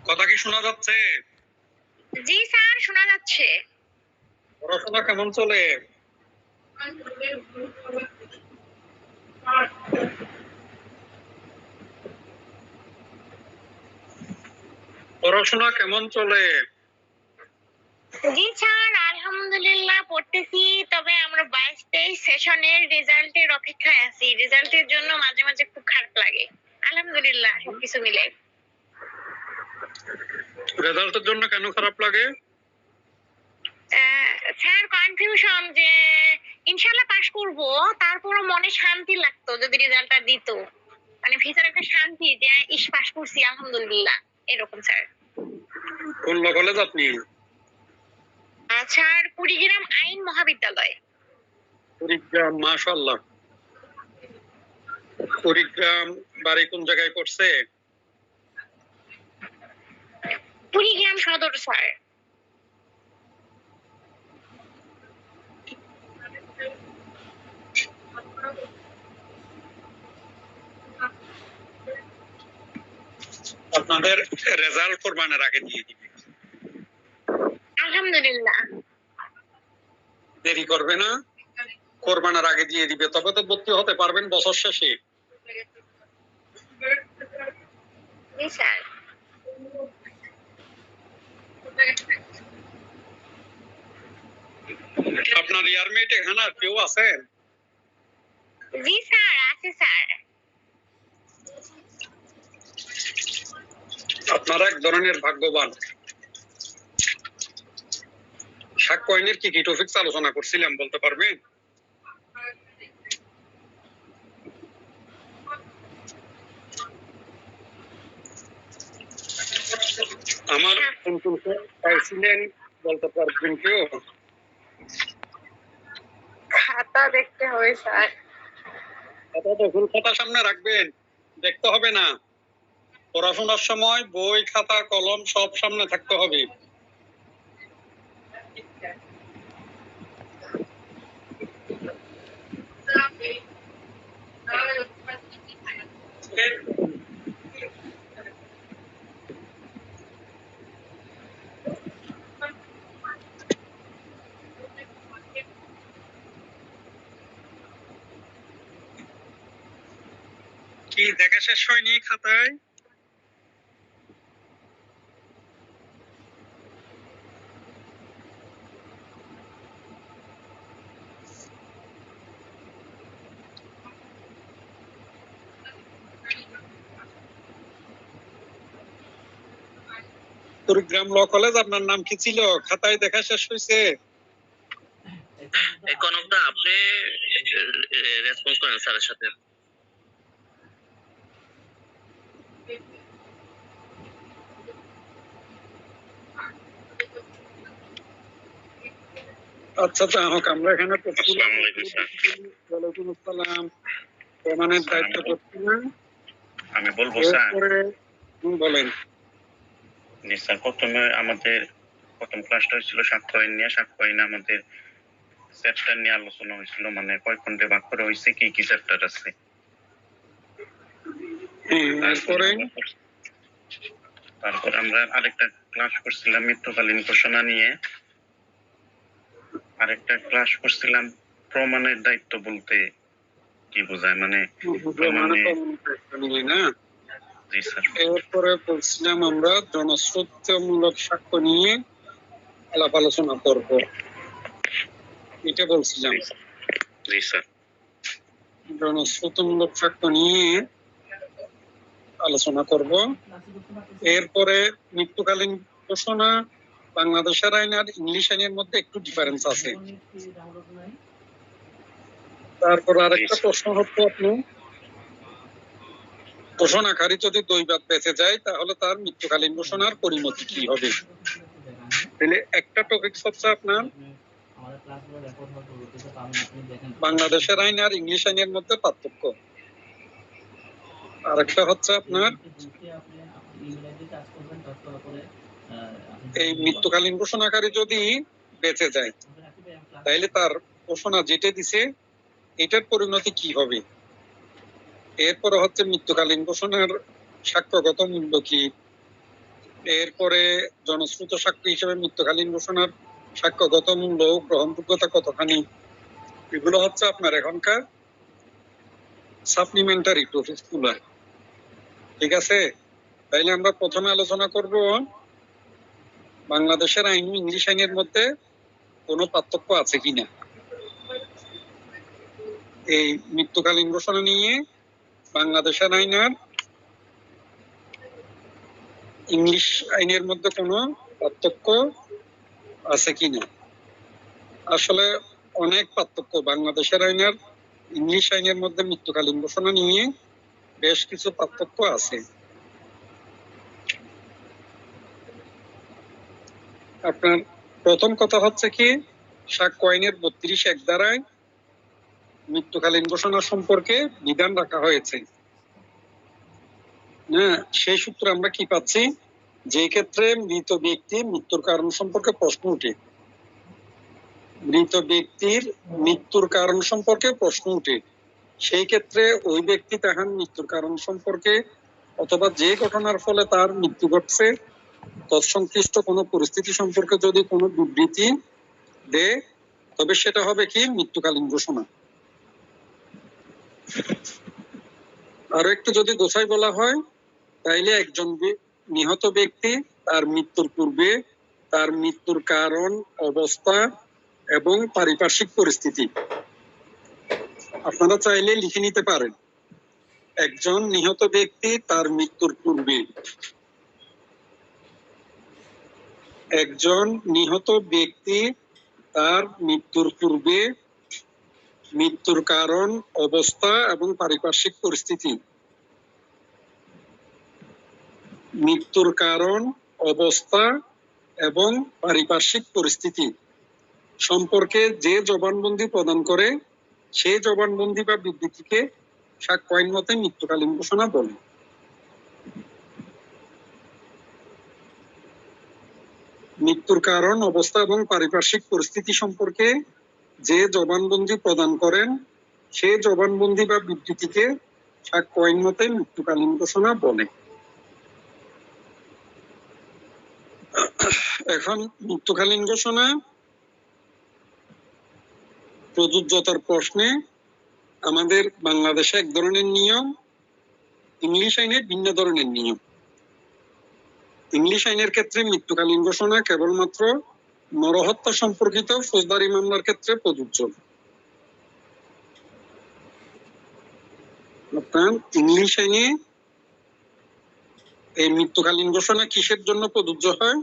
কথা কি শোনা যাচ্ছে? জি স্যার, শোনা যাচ্ছে। পড়াশোনা কেমন চলে? পড়াশোনা কেমন চলে? জি স্যার, আলহামদুলিল্লাহ পড়তেছি। তবে আমরা 22-23 সেশনের রেজাল্টের অপেক্ষায় আছি। রেজাল্টের জন্য মাঝে মাঝে খুব খারাপ লাগে। আলহামদুলিল্লাহ সবকিছু মিলে। রেজাল্টের জন্য কেন খারাপ লাগে? স্যার, কনফিউশন যে ইনশাআল্লাহ পাশ করব, তারপরও মনে শান্তি লাগতো যদি রেজাল্টটা দিত। মানে ভিতরে একটা শান্তি যে ইস পাশ করছি আলহামদুলিল্লাহ, এরকম স্যার। কোন কলেজ আপনি? স্যার, কুড়িগ্রাম আইন মহাবিদ্যালয়। কুড়িগ্রাম, মাশাআল্লাহ। কুড়িগ্রাম বাড়ি কোন জায়গায় পড়ছে? কুড়িগ্রাম সদর স্যার। আপনাদের রেজাল্ট কোরবানের আগে দিয়ে দিবে। আলহামদুলিল্লাহ। দেরি করবে না, কোরবানের আগে দিয়ে দিবে, তবে তো ভর্তি হতে পারবেন বছর শেষে। জি স্যার। আপনার ইয়ারমেট এখানে আর কেউ আছেন? জি স্যার, আছে স্যার। আপনারা এক ধরনের ভাগ্যবান। সাক্ষ্যআইনের কি কি টপিকস আলোচনা করছিলাম বলতে পারবেন? আমার কোন কোন পাইছিলেন বলতে পারবেন কেউ? খাতা দেখতে হবে স্যার। খাতা তো ফুল খাতা সামনে রাখবেন, দেখতে হবে না। পড়াশোনার সময় বই খাতা কলম সব সামনে থাকতে হবে। কি দেখা শেষ হয়নি খাতায়? কুড়িগ্রাম ল কলেজ, আপনার নাম কি ছিল? খাতায় দেখা শেষ হয়েছে? এখন আপনি রেসপন্স করেন স্যারের সাথে। আচ্ছা যাই হোক, আমরা এখানে ওয়ালাইকুম আসসালাম প্রমাণের দায়িত্ব করছি না। আমি বলবো স্যার, বলেন। জি স্যার, প্রথমে আমাদের প্রথম ক্লাসটা হয়েছিল সাক্ষ্য আইন নিয়ে। সাক্ষ্য আইনে আমাদের চ্যাপ্টার নিয়ে আলোচনা হয়েছিল, মানে কয় খণ্ডে ভাগ করা হয়েছে, কি কি চ্যাপ্টার আছে। তারপর আমরা আরেকটা ক্লাস করছিলাম মৃত্যুকালীন ঘোষণা নিয়ে। আরেকটা ক্লাস করছিলাম প্রমাণের দায়িত্ব বলতে কি বোঝায়, মানে না। জি স্যার। এরপরে বলছিলাম আমরা জনশ্রুতিমূলক সাক্ষ্য নিয়ে আলাপ আলোচনা করব, এটা বলছিলাম। জি স্যার। জনশ্রুতিমূলক সাক্ষ্য নিয়ে আলোচনা করব। এরপরে মৃত্যুকালীন ঘোষণা বাংলাদেশের আইন আর ইংলিশ আইনের মধ্যে একটু ডিফারেন্স আছে। তারপর আরেকটা প্রশ্ন হচ্ছে, আপনি ঘোষণাকারী যদি দৈবাত বেঁচে যায় তাহলে তার মৃত্যুকালীন ঘোষণার পরিণতি কি হবে? তাহলে একটা টপিক হচ্ছে আপনার বাংলাদেশের আইন আর ইংলিশ আইনের মধ্যে পার্থক্য। আরেকটা হচ্ছে আপনার এই মৃত্যুকালীন ঘোষণাকারী যদি বেঁচে যায় তাহলে তার ঘোষণা যেটা দিছে এটার পরিণতি কি হবে। এরপরে হচ্ছে মৃত্যুকালীন ঘোষণার সাক্ষ্যগত মূল্য কি, এরপরে জনশ্রুত সাক্ষ্য হিসেবে মৃত্যুকালীন ঘোষণার সাক্ষ্যগত মূল্য গ্রহণযোগ্যতা কতখানি, এগুলো হচ্ছে আপনার এখনকার সাপ্লিমেন্টারি টপিকস গুলো। ঠিক আছে, তাইলে আমরা প্রথমে আলোচনা করব বাংলাদেশের আইন ইংলিশ আইনের মধ্যে কোনো পার্থক্য আছে কিনা। এই মৃত্যুকালীন ঘোষণা নিয়ে বাংলাদেশের আইন আর ইংলিশ আইনের মধ্যে কোনো পার্থক্য আছে কিনা। আসলে অনেক পার্থক্য বাংলাদেশের আইন আর ইংলিশ আইনের মধ্যে মৃত্যুকালীন ঘোষণা নিয়ে বেশ কিছু পার্থক্য আছে। আপনার প্রথম কথা হচ্ছে কি, সাক্ষ্য আইনের 32(1) ধারায় মৃত্যুকালীন ঘোষণা সম্পর্কে বিধান রাখা হয়েছে। না, সেই সূত্রে আমরা কি পাচ্ছি, যে ক্ষেত্রে মৃত ব্যক্তি মৃত্যুর কারণ সম্পর্কে প্রশ্ন উঠে, মৃত ব্যক্তির মৃত্যুর কারণ সম্পর্কে প্রশ্ন উঠে, সেই ক্ষেত্রে ওই ব্যক্তি তাহার মৃত্যুর কারণ সম্পর্কে অথবা যে ঘটনার ফলে তার মৃত্যু ঘটছে তৎসংশ্লিষ্ট কোনো পরিস্থিতি সম্পর্কে যদি কোনো বিবৃতি দেয়, তবে সেটা হবে কি মৃত্যুকালীন ঘোষণা। আরো একটু যদি গোছাই বলা হয়, তাইলে একজন নিহত ব্যক্তি তার মৃত্যুর পূর্বে তার মৃত্যুর কারণ, অবস্থা এবং পারিপার্শ্বিক পরিস্থিতি আপনারা চাইলে লিখে নিতে পারেন। একজন নিহত ব্যক্তি তার মৃত্যুর পূর্বে, একজন নিহত ব্যক্তি তার মৃত্যুর পূর্বে মৃত্যুর কারণ, অবস্থা এবং পারিপার্শ্বিক পরিস্থিতি, মৃত্যুর কারণ, অবস্থা এবং পারিপার্শ্বিক পরিস্থিতি সম্পর্কে যে জবানবন্দি প্রদান করে সেই জবানবন্দি বা বিবৃতিকে সাক্ষ্য আইন মতে মৃত্যুকালীন ঘোষণা বলে। মৃত্যুর কারণ, অবস্থা এবং পারিপার্শ্বিক পরিস্থিতি সম্পর্কে যে জবানবন্দি প্রদান করেন সেই জবানবন্দি বা বিবৃতিকে সাক্ষ্য আইন মতে মৃত্যুকালীন ঘোষণা বলে। এখন মৃত্যুকালীন ঘোষণা প্রযোজ্যতার প্রশ্নে আমাদের বাংলাদেশে এক ধরনের নিয়ম, ইংলিশ আইনে ভিন্ন ধরনের নিয়ম। ইংলিশ আইনের ক্ষেত্রে মৃত্যুকালীন ঘোষণা কেবলমাত্র নরহত্যা সম্পর্কিত ফৌজদারি মামলার ক্ষেত্রে প্রযোজ্য। আপনার ইংলিশ আইনে এই মৃত্যুকালীন ঘোষণা কিসের জন্য প্রযোজ্য হয়?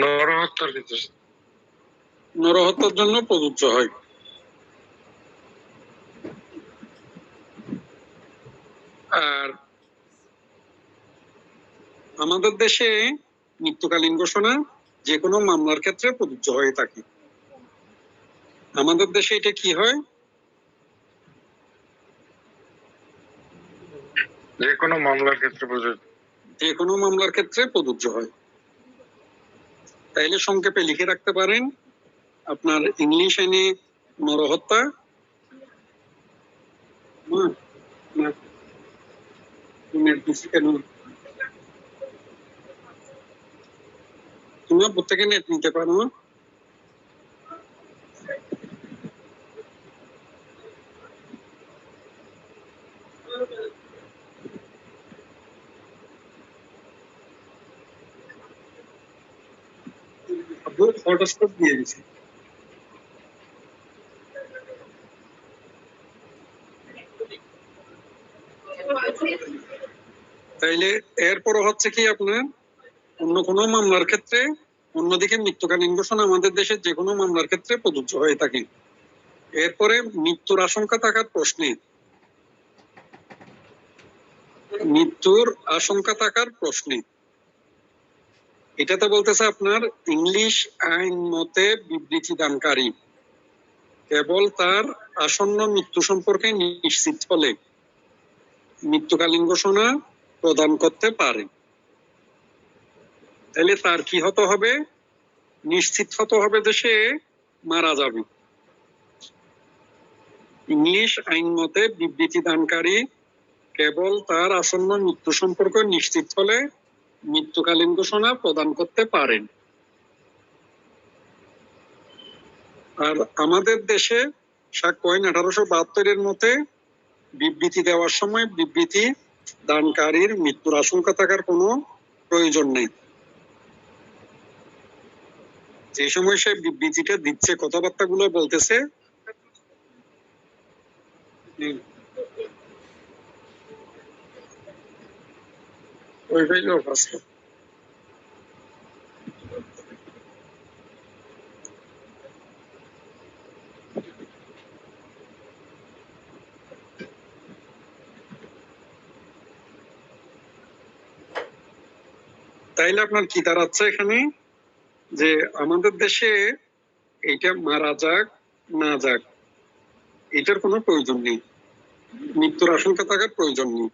নরহত্যার ক্ষেত্রে, নরহত্যার জন্য প্রযোজ্য হয়। আর আমাদের দেশে মৃত্যুকালীন ঘোষণা যে কোনো মামলার ক্ষেত্রে প্রযোজ্য হয়ে থাকে। আমাদের দেশে এটা কি হয়, যে কোনো মামলার ক্ষেত্রে প্রযোজ্য, যে কোনো মামলার ক্ষেত্রে প্রযোজ্য হয়। তাইলে সংক্ষেপে লিখে রাখতে পারেন, আপনার ইংলিশ আইনে নরহত্যা, তুমি প্রত্যেকে নেট নিতে পারো। হটস্পট দিয়ে দিছি। তাইলে এরপর হচ্ছে কি, আপনার অন্য কোনো মামলার ক্ষেত্রে, অন্যদিকে মৃত্যুকালীন ঘোষণা আমাদের দেশের যে কোনো মামলার ক্ষেত্রে প্রযোজ্য হয়ে থাকে। এরপরে মৃত্যুর আশঙ্কা থাকার প্রশ্নে, মৃত্যুর আশঙ্কা থাকার প্রশ্নে এটাতে বলতেছে আপনার ইংলিশ আইন মতে বিবৃতি দানকারী কেবল তার আসন্ন মৃত্যু সম্পর্কে নিশ্চিত হলে মৃত্যুকালীন ঘোষণা প্রদান করতে পারে। তাহলে তার কি হতে হবে, নিশ্চিত হতে হবে যে সে মারা যাবে। ইংলিশ আইন মতে বিবৃতি দানকারী কেবল তার আসন্ন মৃত্যু সম্পর্কে নিশ্চিত হলে মৃত্যুকালীন ঘোষণা প্রদান করতে পারেন। আর আমাদের দেশে সাক্ষ্য আইন 1872 মতে বিবৃতি দেওয়ার সময় বিবৃতি দানকারীর মৃত্যুর আশঙ্কা থাকার কোনো প্রয়োজন নেই। যে সময় সে বিবৃতিটা দিচ্ছে, কথাবার্তাগুলো বলতেছে, তাইলে আপনার কি দাঁড়াচ্ছে এখানে, যে আমাদের দেশে এইটা মারা যাক না যাক এটার কোনো প্রয়োজন নেই, মৃত্যুর আশঙ্কা থাকার প্রয়োজন নেই।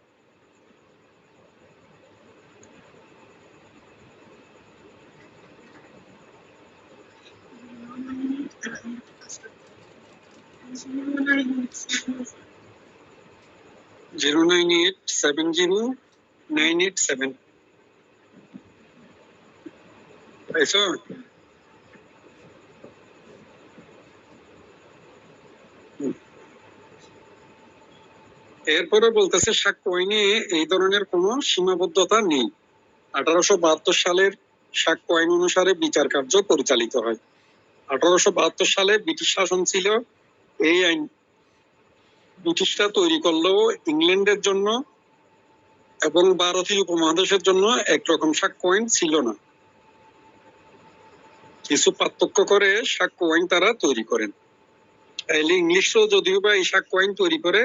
জিরো 9870987987 পাইছো? এরপরে বলতেছে সাক্ষ্য আইনে এই ধরনের কোনো সীমাবদ্ধতা নেই। 1872 সালের সাক্ষ্য আইন অনুসারে বিচার কার্য পরিচালিত হয়। 1872 সালে ব্রিটিশ শাসন ছিল। এই আইন ব্রিটিশরা তৈরি করলেও ইংল্যান্ডের জন্য এবং ভারতীয় উপমহাদেশের জন্য একরকম সাক্ষ্য আইন ছিল না। কিছু পার্থক্য করে সাক্ষ্য আইন তারা তৈরি করেন। তাইলে ইংলিশরাও যদিও বা এই সাক্ষ্য আইন তৈরি করে,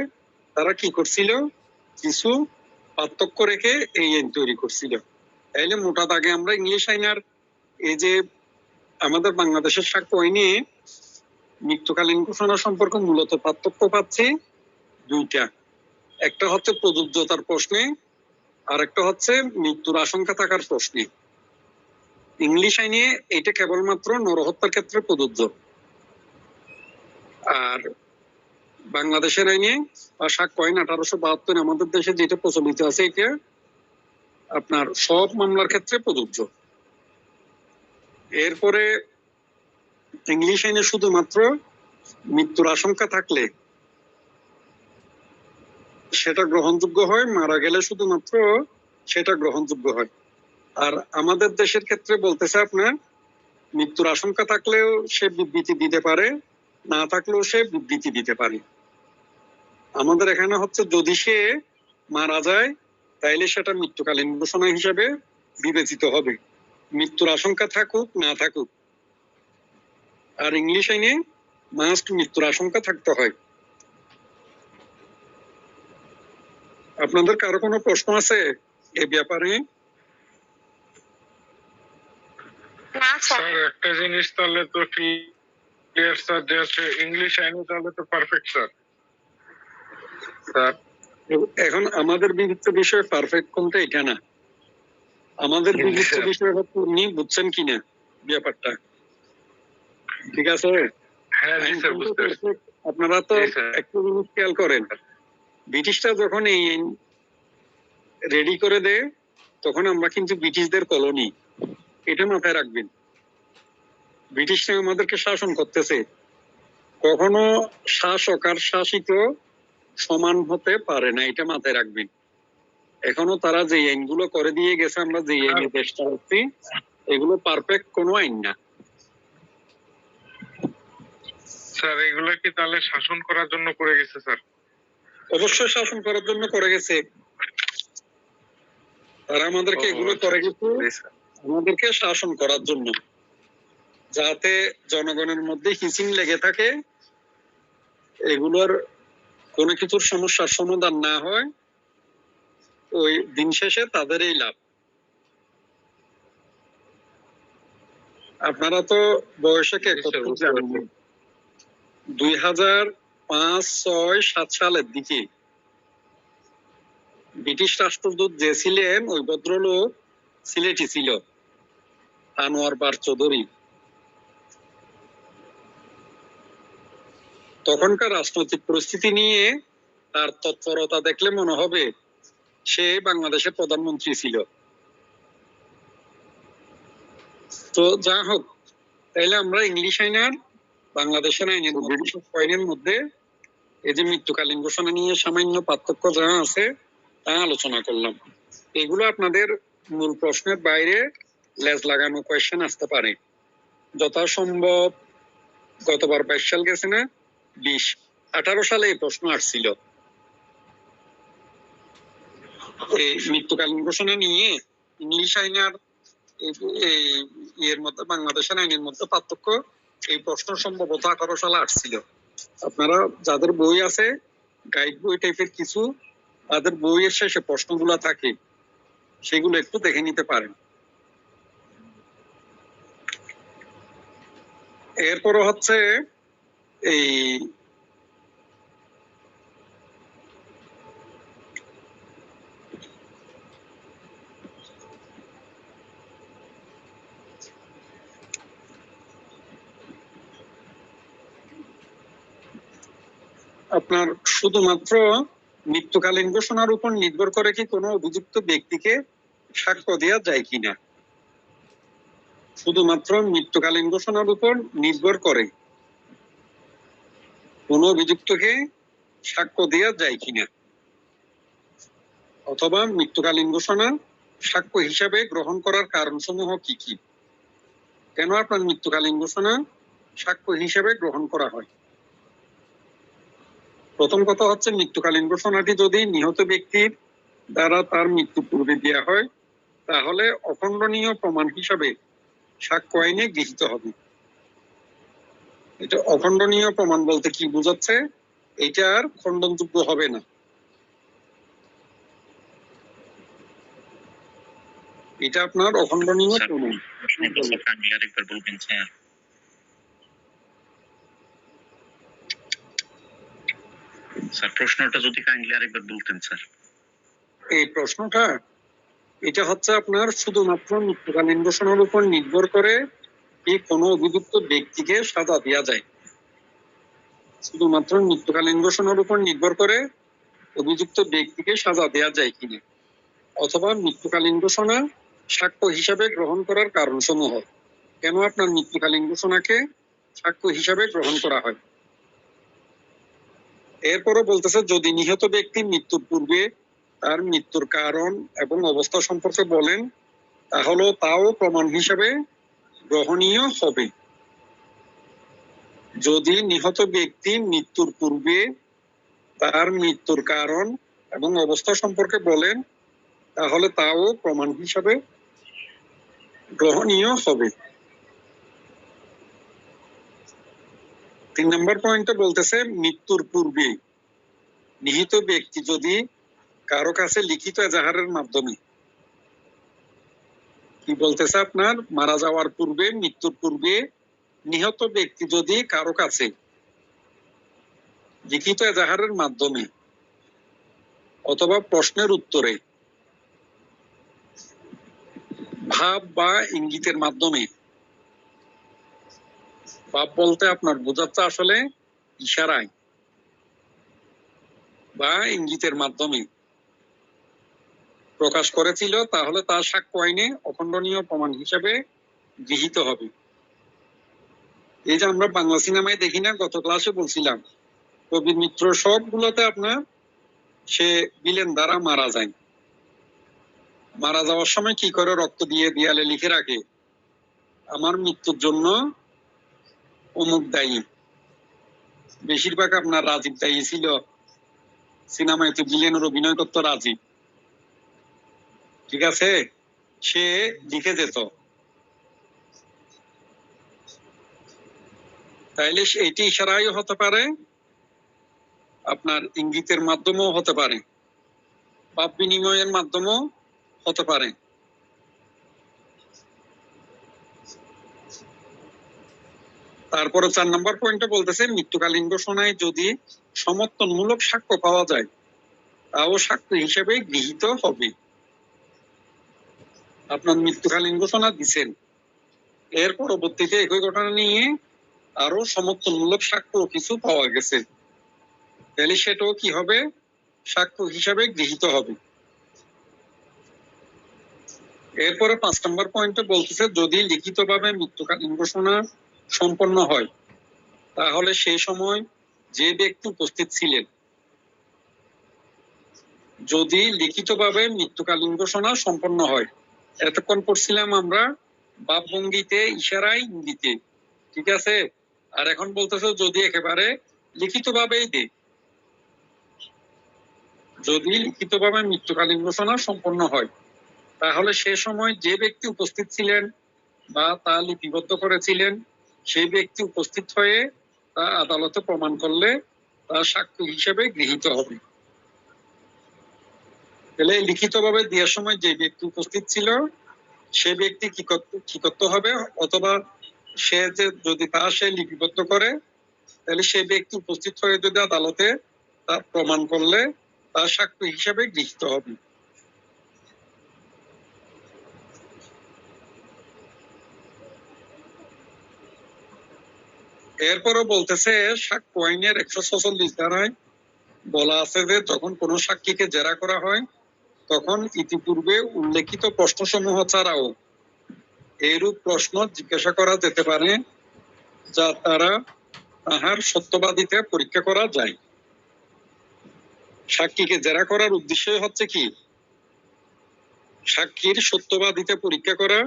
তারা কি করছিল, কিছু পার্থক্য রেখে এই আইন তৈরি করছিল। তাইলে মোটা দাগে আমরা ইংলিশ আইন আর এই যে আমাদের বাংলাদেশের সাক্ষ্য আইনে মৃত্যুকালীন ঘোষণা সম্পর্কে মূলত পার্থক্য পাচ্ছি দুইটা। একটা হচ্ছে প্রযোজ্যতার প্রশ্নে, আর একটা হচ্ছে মৃত্যুর আশঙ্কা থাকার প্রশ্নে। ইংলিশ আইনে এটা কেবলমাত্র নরহত্যার ক্ষেত্রে প্রযোজ্য, আর বাংলাদেশের আইনে বা সাক্ষ্য আইন 1872 আমাদের দেশে যেটা প্রচলিত আছে, এটা আপনার সব মামলার ক্ষেত্রে প্রযোজ্য। এরপরে ইংলিশ আইনে শুধুমাত্র মৃত্যুর আশঙ্কা থাকলে সেটা গ্রহণযোগ্য হয়, মারা গেলে শুধুমাত্র সেটা গ্রহণযোগ্য হয়। আর আমাদের দেশের ক্ষেত্রে বলতেছে আপনার মৃত্যুর আশঙ্কা থাকলেও সে বিবৃতি দিতে পারে, না থাকলেও সে বিবৃতি দিতে পারে। আমাদের এখানে হচ্ছে যদি সে মারা যায় তাইলে সেটা মৃত্যুকালীন ঘোষণা হিসেবে বিবেচিত হবে, মৃত্যুর আশঙ্কা থাকুক না থাকুক। আর ইংলিশ আইনে মাস্ট মৃত্যুর আশঙ্কা থাকতে হয়। আপনাদের কারো কোনো প্রশ্ন আছে এ ব্যাপারে? না স্যার। স্যার একটা জিনিস তাহলে তো ক্লিয়ার স্যার, যে হচ্ছে ইংলিশ আইনে তাহলে তো পারফেক্ট স্যার। স্যার এখন আমাদের বিবিধ বিষয় পারফেক্ট কোনটা এটা না, আমাদের বিবিধ বিষয় হচ্ছে উনি বুঝছেন কিনা ব্যাপারটা, ঠিক আছে? হ্যাঁ জি স্যার, বুঝতে পারছি। আপনারা তো জি স্যার। একটু জিনিস খেয়াল করেন, ব্রিটিশরা যখন এই রেডি করে দেয় তখন আমরা কিন্তু ব্রিটিশদের কলোনি, এটা মাথায় রাখবেন। ব্রিটিশরা আমাদেরকে শাসন করতেছে, কখনো শাসক আর শাসিত সমান হতে পারে না, এটা মাথায় রাখবেন। এখনো তারা যে আইনগুলো করে দিয়ে গেছে, আমরা যে আইনে দেশ চালাচ্ছি, এগুলো পারফেক্ট কোনো আইন না। স্যার এগুলো কি তাহলে শাসন করার জন্য করে গেছে স্যার? অবশ্যই শাসন করার জন্য করে গেছে, তারা আমাদেরকে এগুলো করে গেছে আমাদেরকে শাসন করার জন্য, যাতে জনগণের মধ্যে হিচিং লেগে থাকে, এগুলোর কোনো কিছুর সমস্যার সমাধান না হয়, ওই দিন শেষে তাদেরই লাভ। আপনারা তো বয়সে কে জানেন, 2005-6-7 সালের দিকে ব্রিটিশ রাষ্ট্রদূত যে ছিলেন ওই ভদ্রলোক সিলেটি ছিল, আনোয়ার বার চৌধুরী। তখনকার রাজনৈতিক পরিস্থিতি নিয়ে তার তৎপরতা দেখলে মনে হবে সে বাংলাদেশের প্রধানমন্ত্রী ছিল। তো যা হোক, তাইলে আমরা ইংলিশ আইন আর বাংলাদেশের আইনের মধ্যে এই যে মৃত্যুকালীন ঘোষণা নিয়ে সামান্য পার্থক্য যা আছে তা আলোচনা করলাম। এগুলো আপনাদের মূল প্রশ্নের বাইরে লেজ লাগানো কোয়েশ্চেন আসতে পারে। যথাসম্ভব গতবার 22 সাল গেছে না, 18 সালে এই প্রশ্ন আসছিল। এই মৃত্যুকালীন ঘোষণা নিয়ে ইংলিশ আইন আর এর মধ্যে বাংলাদেশের আইনের মধ্যে পার্থক্য, এই প্রশ্ন সম্ভবত 18 সালে আসছিল। আপনারা যাদের বই আছে, গাইড বই টাইপের কিছু, তাদের বইয়ের শেষে প্রশ্নগুলা থাকে, সেগুলো একটু দেখে নিতে পারেন। এরপর হচ্ছে এই আপনার শুধুমাত্র মৃত্যুকালীন ঘোষণার উপর নির্ভর করে কি কোনো অভিযুক্ত ব্যক্তিকে সাক্ষ্য দেওয়া যায় কিনা, শুধুমাত্র মৃত্যুকালীন ঘোষণার উপর নির্ভর করে কোনো অভিযুক্তকে সাক্ষ্য দেওয়া যায় কিনা, অথবা মৃত্যুকালীন ঘোষণা সাক্ষ্য হিসাবে গ্রহণ করার কারণসমূহ কি কি, কেন আপনার মৃত্যুকালীন ঘোষণা সাক্ষ্য হিসাবে গ্রহণ করা হয়। প্রথম কথা হচ্ছে, মৃত্যুকালীন ঘোষণাটি যদি নিহত ব্যক্তির দ্বারা তার মৃত্যু পূর্বে দেওয়া হয় তাহলে অখণ্ডনীয় প্রমাণ হিসাবে সাক্ষ্য আইনে গৃহীত হবে। এটা অখণ্ডনীয় প্রমাণ বলতে কি বোঝাচ্ছে, এটা আর খণ্ডনযোগ্য হবে না। এটা আপনার অখণ্ডনীয় প্রমাণ। স্যার প্রশ্নটা যদি কাইন্ডলি আরেকবার বলতেন স্যার। এই প্রশ্নটা এটা হচ্ছে আপনার শুধুমাত্র মৃত্যুকালীন ঘোষণার উপর নির্ভর করে কি কোনো অভিযুক্ত ব্যক্তিকে সাজা দেওয়া যায়, শুধুমাত্র মৃত্যুকালীন ঘোষণার উপর নির্ভর করে অভিযুক্ত ব্যক্তিকে সাজা দেওয়া যায় কিনা, অথবা মৃত্যুকালীন ঘোষণা সাক্ষ্য হিসাবে গ্রহণ করার কারণসমূহ, কেন আপনার মৃত্যুকালীন ঘোষণাকে সাক্ষ্য হিসাবে গ্রহণ করা হয়। এরপরও বলতেছে, যদি নিহত ব্যক্তি মৃত্যুর পূর্বে তার মৃত্যুর কারণ এবং অবস্থা সম্পর্কে বলেন তাহলে তাও প্রমাণ হিসাবে গ্রহণীয় হবে। যদি নিহত ব্যক্তি মৃত্যুর পূর্বে তার মৃত্যুর কারণ এবং অবস্থা সম্পর্কে বলেন তাহলে তাও প্রমাণ হিসাবে গ্রহণীয় হবে। 3 নম্বর পয়েন্টে বলতেছে, মৃত্যুর পূর্বে নিহত ব্যক্তি যদি কারো কাছে লিখিত এজাহারের মাধ্যমে, কি বলতেছে আপনার মারা যাওয়ার পূর্বে, মৃত্যুর পূর্বে নিহত ব্যক্তি যদি কারো কাছে লিখিত এজাহারের মাধ্যমে অথবা প্রশ্নের উত্তরে ভাব বা ইঙ্গিতের মাধ্যমে, ভাব বলতে আপনার বোঝাচ্ছে আসলে ইশারায় বা ইঙ্গিতের মাধ্যমে প্রকাশ করেছিল তাহলে তার সাক্ষ্য আইনে অখণ্ডনীয় প্রমাণ হিসেবে গৃহীত হবে। এই যে আমরা বাংলা সিনেমায় দেখি না, গত ক্লাসে বলছিলাম কবির মিত্র সবগুলোতে আপনার সে বিলেন দ্বারা মারা যায়, মারা যাওয়ার সময় কি করে রক্ত দিয়ে দেয়ালে লিখে রাখে, আমার মৃত্যুর জন্য অমুক দায়ী। বেশিরভাগ আপনার রাজীব দায়ী ছিল, সিনেমায় তো বিলেনের অভিনয় করতো রাজীব, ঠিক আছে, সে লিখে যেত। তাইলে এটি ইশারায় হতে পারে, আপনার ইঙ্গিতের মাধ্যমেও হতে পারে, ভাব বিনিময়ের মাধ্যমেও হতে পারে। তারপরে 4 নম্বর পয়েন্টে বলতেছে, মৃত্যুকালীন ঘোষণায় যদি সমর্থনমূলক সাক্ষ্য পাওয়া যায় তাও সাক্ষ্য হিসেবে গৃহীত হবে। আপনার মৃত্যুকালীন ঘোষণা দিচ্ছেন, এর পরবর্তীতে একই ঘটনা নিয়ে আরো সমর্থনমূলক সাক্ষ্য কিছু পাওয়া গেছে, তাহলে সেটাও কি হবে, সাক্ষ্য হিসাবে গৃহীত হবে। এরপরে 5 নম্বর পয়েন্টে বলতেছে, যদি লিখিতভাবে মৃত্যুকালীন ঘোষণা সম্পন্ন হয় তাহলে সেই সময় যে ব্যক্তি উপস্থিত ছিলেন, যদি লিখিতভাবে মৃত্যুকালীন ঘোষণা সম্পন্ন হয়, এতক্ষণ পড়ছিলাম আমরা ভাবভঙ্গিতে, ইশারায়, ইঙ্গিতে, ঠিক আছে। আর এখন বলতেছে যদি একেবারে লিখিতভাবেই দেয়, যদি লিখিতভাবে মৃত্যুকালীন ঘোষণা সম্পন্ন হয় তাহলে সে সময় যে ব্যক্তি উপস্থিত ছিলেন বা তা লিপিবদ্ধ করেছিলেন, সেই ব্যক্তি উপস্থিত হয়ে তা আদালতে প্রমাণ করলে তা সাক্ষ্য হিসেবে গৃহীত হবে। তাহলে লিখিতভাবে দেওয়ার সময় যে ব্যক্তি উপস্থিত ছিল সে ব্যক্তি কি করতে হবে, অথবা সে যদি তা সে লিপিবদ্ধ করে, তাহলে সে ব্যক্তি উপস্থিত হয়ে যদি আদালতে তা প্রমাণ করলে তা সাক্ষ্য হিসেবে গৃহীত হবে। এরপরও বলতেছে সাক্ষ্য আইনের 146 ধারায় বলা আছে যে যখন কোনো সাক্ষীকে জেরা করা হয় তখন ইতিপূর্বে উল্লেখিত প্রশ্নসমূহ ছাড়াও এইরূপ প্রশ্ন জিজ্ঞাসা করা যেতে পারে যা তারা তাহার সত্যবাদিতা পরীক্ষা করা যায়। সাক্ষীকে জেরা করার উদ্দেশ্য হচ্ছে কি, সাক্ষীর সত্যবাদিতা পরীক্ষা করা,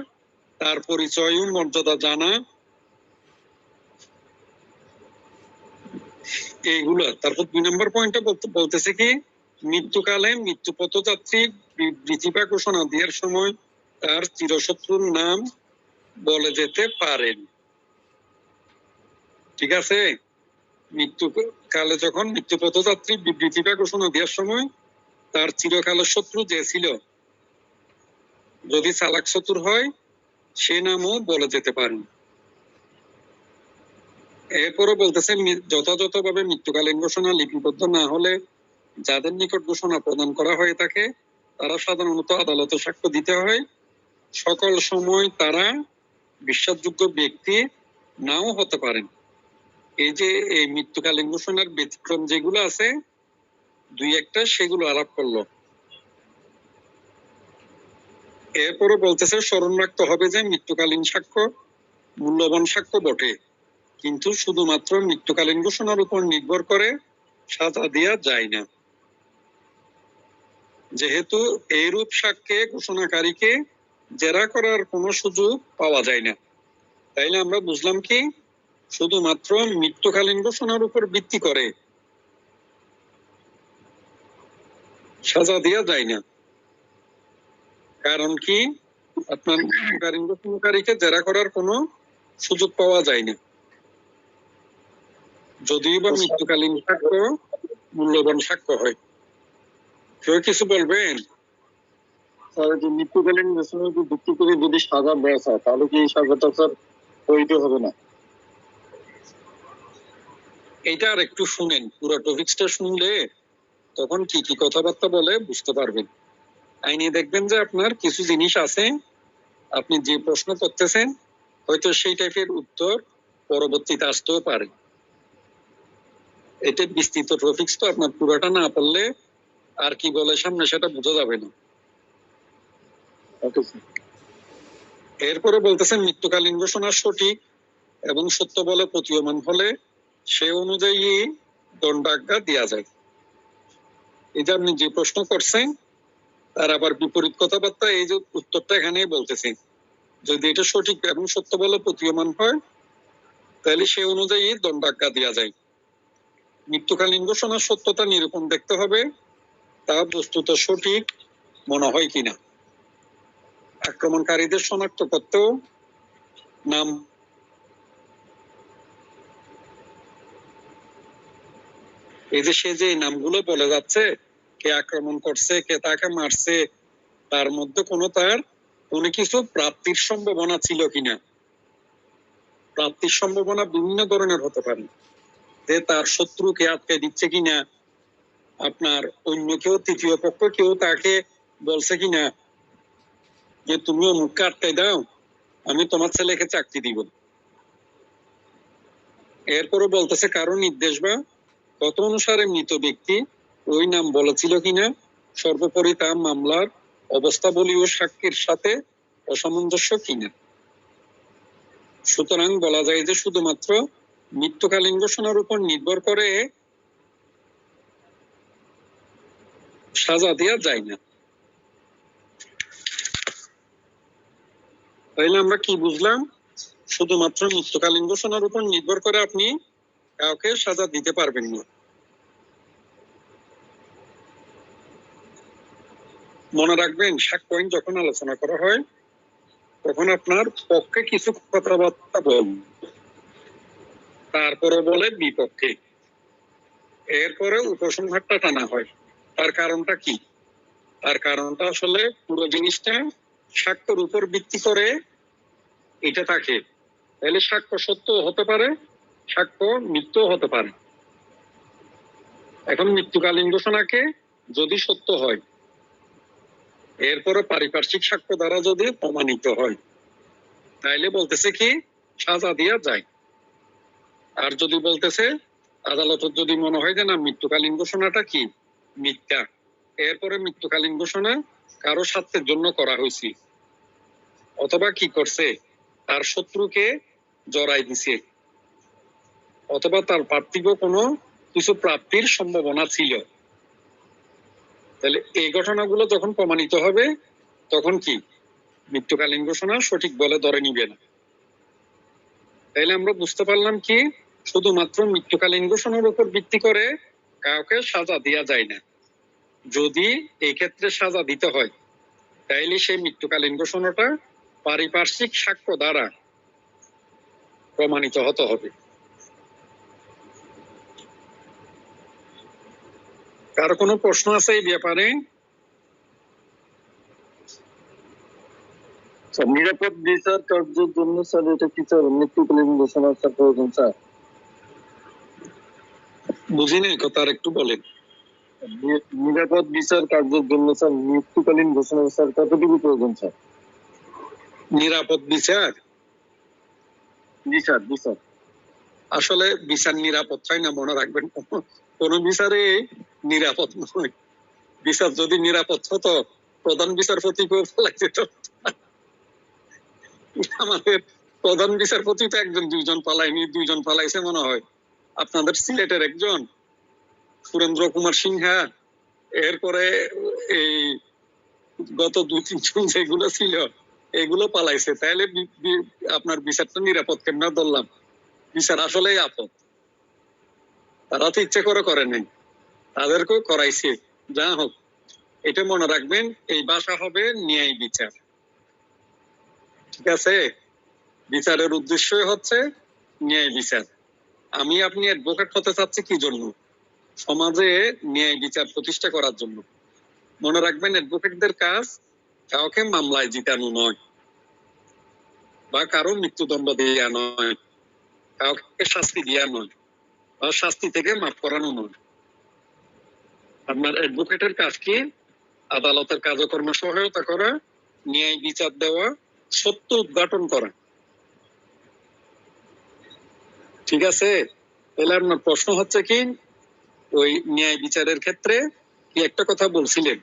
তার পরিচয় ও মর্যাদা জানা, এইগুলো। তারপর 2 নম্বর পয়েন্টে বলতেছে কি, মৃত্যুকালে মৃত্যু পথযাত্রী বিবৃতি বা ঘোষণা দেওয়ার সময় তার চিরশত্রুর নাম বলে যেতে পারেন, ঠিক আছে। মৃত্যুকালে যখন মৃত্যু পথযাত্রী বিবৃতি বা ঘোষণা দেওয়ার সময় তার চিরকালের শত্রু যে ছিল, যদি চালাক চতুর হয় সে নামও বলে যেতে পারেন। এরপরও বলতেছে যথাযথভাবে মৃত্যুকালীন ঘোষণা লিপিবদ্ধ না হলে যাদের নিকট ঘোষণা প্রদান করা হয়ে থাকে তারা সাধারণত আদালতে সাক্ষ্য দিতে হয়। সকল সময় তারা বিশ্বাসযোগ্য ব্যক্তি নাও হতে পারেন। এই যে এই মৃত্যুকালীন ঘোষণার ব্যতিক্রম যেগুলো আছে 2-1টা, সেগুলো আলাপ করলো। এরপরও বলতেছে স্মরণ রাখতে হবে যে মৃত্যুকালীন সাক্ষ্য মূল্যবান সাক্ষ্য বটে, কিন্তু শুধুমাত্র মৃত্যুকালীন ঘোষণার উপর নির্ভর করে সাজা দেওয়া যায় না। যেহেতু এইরূপ সাক্ষ্যে ঘোষণাকারীকে জেরা করার কোনো সুযোগ পাওয়া যায় না, তাইলে আমরা বুঝলাম কি, শুধুমাত্র মৃত্যুকালীন ঘোষণার উপর ভিত্তি করে সাজা দেওয়া যায় না। কারণ কি, আপনার মৃত্যুকালীন ঘোষণাকারীকে জেরা করার কোনো সুযোগ পাওয়া যায় না, যদিও বা মৃত্যুকালীন সাক্ষ্য মূল্যবান সাক্ষ্য হয়। কেউ কিছু বলবেন? মৃত্যুকালীন ঘোষণার উপর ভিত্তি করে যদি সাজা দেওয়া হয় তাহলে কি এই সাজাটা স্যার বৈধ হবে না? এইটা আর একটু শুনেন, পুরো টপিকসটা শুনলে তখন কি কি কথাবার্তা বলে বুঝতে পারবেন। আইনে দেখবেন যে আপনার কিছু জিনিস আছে, আপনি যে প্রশ্ন করতেছেন হয়তো সেই টাইপের উত্তর পরবর্তীতে আসতেও পারে। এটা বিস্তৃত টপিকস, তো আপনার পুরোটা না পড়লে আর কি বলে সামনে সেটা বোঝা যাবে না। এরপরে বলতেছে মৃত্যুকালীন ঘোষণা সঠিক এবং সত্য বলে প্রতীয়মান হলে সে অনুযায়ী দণ্ডাজ্ঞা দেওয়া যায়। এই যে আপনি যে প্রশ্ন করছেন তার আবার বিপরীত কথাবার্তা, এই যে উত্তরটা এখানে বলতেছে, যদি এটা সঠিক এবং সত্য বলে প্রতীয়মান হয় তাহলে সে অনুযায়ী দণ্ডাজ্ঞা দেওয়া যায়। মৃত্যুকালীন ঘোষণার সত্যতা নিরূপণ দেখতে হবে তা বস্তুত সঠিক মনে হয় কিনা। আক্রমণকারীদের শনাক্ত করতেও নাম, এই যে সে যে নামগুলো বলে যাচ্ছে, কে আক্রমণ করছে, কে তাকে মারছে, তার মধ্যে কোনো কিছু প্রাপ্তির সম্ভাবনা ছিল কিনা। প্রাপ্তির সম্ভাবনা বিভিন্ন ধরনের হতে পারে, যে তার শত্রুকে আটকে দিচ্ছে কিনা, আপনার অন্য কেউ, তৃতীয় পক্ষ কেউ তাকে বলছে কিনা যে তুমি অমুককে আটকাই দাও, আমি তোমার ছেলেকে চাকরি দিব। এরপরে বলতেছে কারো নির্দেশ বা কথা অনুসারে মৃত ব্যক্তি ওই নাম বলেছিল কিনা, সর্বোপরি তা মামলার অবস্থাবলী ও সাক্ষীর সাথে অসামঞ্জস্য কিনা। সুতরাং বলা যায় যে শুধুমাত্র মৃত্যুকালীন ঘোষণার উপর নির্ভর করে সাজা দেওয়া যায় না। তাইলে আমরা কি বুঝলাম? শুধুমাত্র মৃত্যুকালীন ঘোষণার উপর নির্ভর করে আপনি কাউকে সাজা দিতে পারবেন না। মনে রাখবেন, সাক্ষ্য আইন যখন আলোচনা করা হয় তখন আপনার পক্ষে কিছু কথাবার্তা বল, তারপরে বলে বিপক্ষে, এরপরে উপসংহারটা টানা হয়। তার কারণটা কি? তার কারণটা আসলে পুরো জিনিসটা সাক্ষ্যের উপর ভিত্তি করে এটা থাকে। তাহলে সাক্ষ্য সত্য হতে পারে, সাক্ষ্য মিথ্যও হতে পারে। এখন মৃত্যুকালীন ঘোষণাকে যদি সত্য হয়, এরপরে পারিপার্শ্বিক সাক্ষ্য দ্বারা যদি প্রমাণিত হয়, তাইলে বলতেছে কি সাজা দেওয়া যায়। আর যদি বলতেছে আদালতের যদি মনে হয় যে না মৃত্যুকালীন ঘোষণাটা কি মিথ্যা, এরপরে মৃত্যুকালীন ঘোষণা কারো স্বার্থের জন্য করা হয়েছে, অথবা কি করছে তার শত্রুকে জড়াই দিছে, অথবা তার পার্থিব কোনো কিছু প্রাপ্তির সম্ভাবনা ছিল, তাহলে এই ঘটনাগুলো যখন প্রমাণিত হবে তখন কি মৃত্যুকালীন ঘোষণা সঠিক বলে ধরে নিবে না। তাইলে আমরা বুঝতে পারলাম কি শুধুমাত্র মৃত্যুকালীন ঘোষণার উপর ভিত্তি করে কাউকে সাজা দেওয়া যায় না। যদি এই ক্ষেত্রে সাজা দিতে হয় তাইলে সেই মৃত্যুকালীন ঘোষণাটা পারিপার্শ্বিক সাক্ষ্য দ্বারা প্রমাণিত হতে হবে। কার কোনো প্রশ্ন আছে এই ব্যাপারে? নিরাপদ বিচার কার্যের জন্য স্যার এটা কি স্যার মৃত্যুকালীন ঘোষণা স্যার প্রয়োজন স্যার? বুঝি নাই কথা, আর একটু বলেন। নিরাপদ বিচার কার্যের জন্য স্যার মৃত্যুকালীন ঘোষণা স্যার কতটুকু প্রয়োজন স্যার? নিরাপদ বিচার? জি স্যার, জি স্যার। আসলে বিচার নিরাপদ হয় না, মনে রাখবেন। কোন বিচারে নিরাপদ নয়। বিচার যদি নিরাপদ হতো প্রধান বিচারপতি আমাদের প্রধান বিচারপতি তো একজন দুইজন পালায়নি, দুইজন পালাইছে মনে হয়। আপনাদের সিলেটের একজন সুরেন্দ্র কুমার সিনহা, এরপরে এই গত 2-3 জন যেগুলো ছিল এগুলো পালাইছে। তাইলে আপনার বিচারটা নিরাপদ কেমন ধরলাম? বিচার আসলেই আপদ। তারা তো ইচ্ছে করে নাই, তাদেরকেও করাইছে। যা হোক, এটা মনে রাখবেন, এই ভাষা হবে ন্যায় বিচার। ঠিক আছে? বিচারের উদ্দেশ্যই হচ্ছে ন্যায় বিচার। আমি আপনি অ্যাডভোকেট হতে চাচ্ছি কি জন্য? সমাজে ন্যায় বিচার প্রতিষ্ঠা করার জন্য। মনে রাখবেন, অ্যাডভোকেটদের কাজ কাউকে মামলায় জিতানো নয়, বা কারো মৃত্যুদণ্ড দেওয়া নয়, কাউকে শাস্তি দেওয়া নয়, বা শাস্তি থেকে মাফ করানো নয়। আপনার অ্যাডভোকেটের কাজ কি? আদালতের কাজকর্ম সহায়তা করা, ন্যায় বিচার দেওয়া, সত্য উদ্ঘাটন করা। ঠিক আছে? তাহলে আপনার প্রশ্ন হচ্ছে কি, ওই ন্যায় বিচারের ক্ষেত্রে কি একটা কথা বলছিলেন?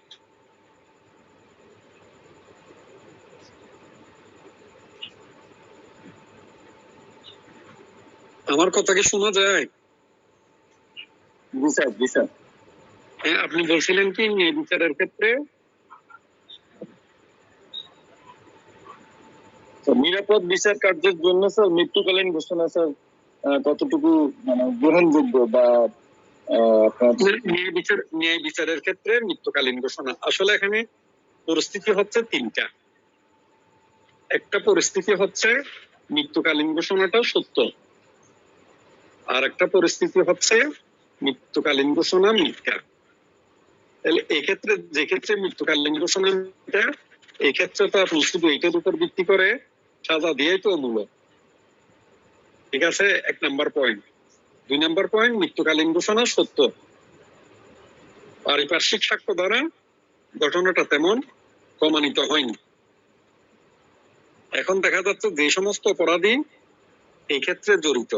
আমার কথা কি শোনা যায়? জি স্যার, জি স্যার। হ্যাঁ, আপনি বলছিলেন কি ন্যায় বিচারের ক্ষেত্রে নিরাপদ বিচার কার্যের জন্য স্যার মৃত্যুকালীন ঘোষণা স্যার কতটুকু মানে গ্রহণযোগ্য বা ন্যায় বিচারের ক্ষেত্রে মৃত্যুকালীন ঘোষণা? আসলে এখানে পরিস্থিতি হচ্ছে তিনটা। একটা পরিস্থিতি হচ্ছে মৃত্যুকালীন ঘোষণাটা সত্য, আর একটা পরিস্থিতি হচ্ছে মৃত্যুকালীন ঘোষণা মিথ্যা। তাহলে এক্ষেত্রে যে ক্ষেত্রে মৃত্যুকালীন ঘোষণা মিথ্যা, এই ক্ষেত্রে তো আপনি শুধু এইটার উপর ভিত্তি করে সাজা দিয়েই তো মূলত। ঠিক আছে? 1 নাম্বার পয়েন্ট। 2 নাম্বার পয়েন্ট, মৃত্যুকালীন ঘোষণা সত্য, পারিপার্শ্বিক সাক্ষ্য দ্বারা ঘটনাটা তেমন প্রমাণিত হয়নি। এখন দেখা যাচ্ছে যে সমস্ত অপরাধী এই ক্ষেত্রে জড়িত,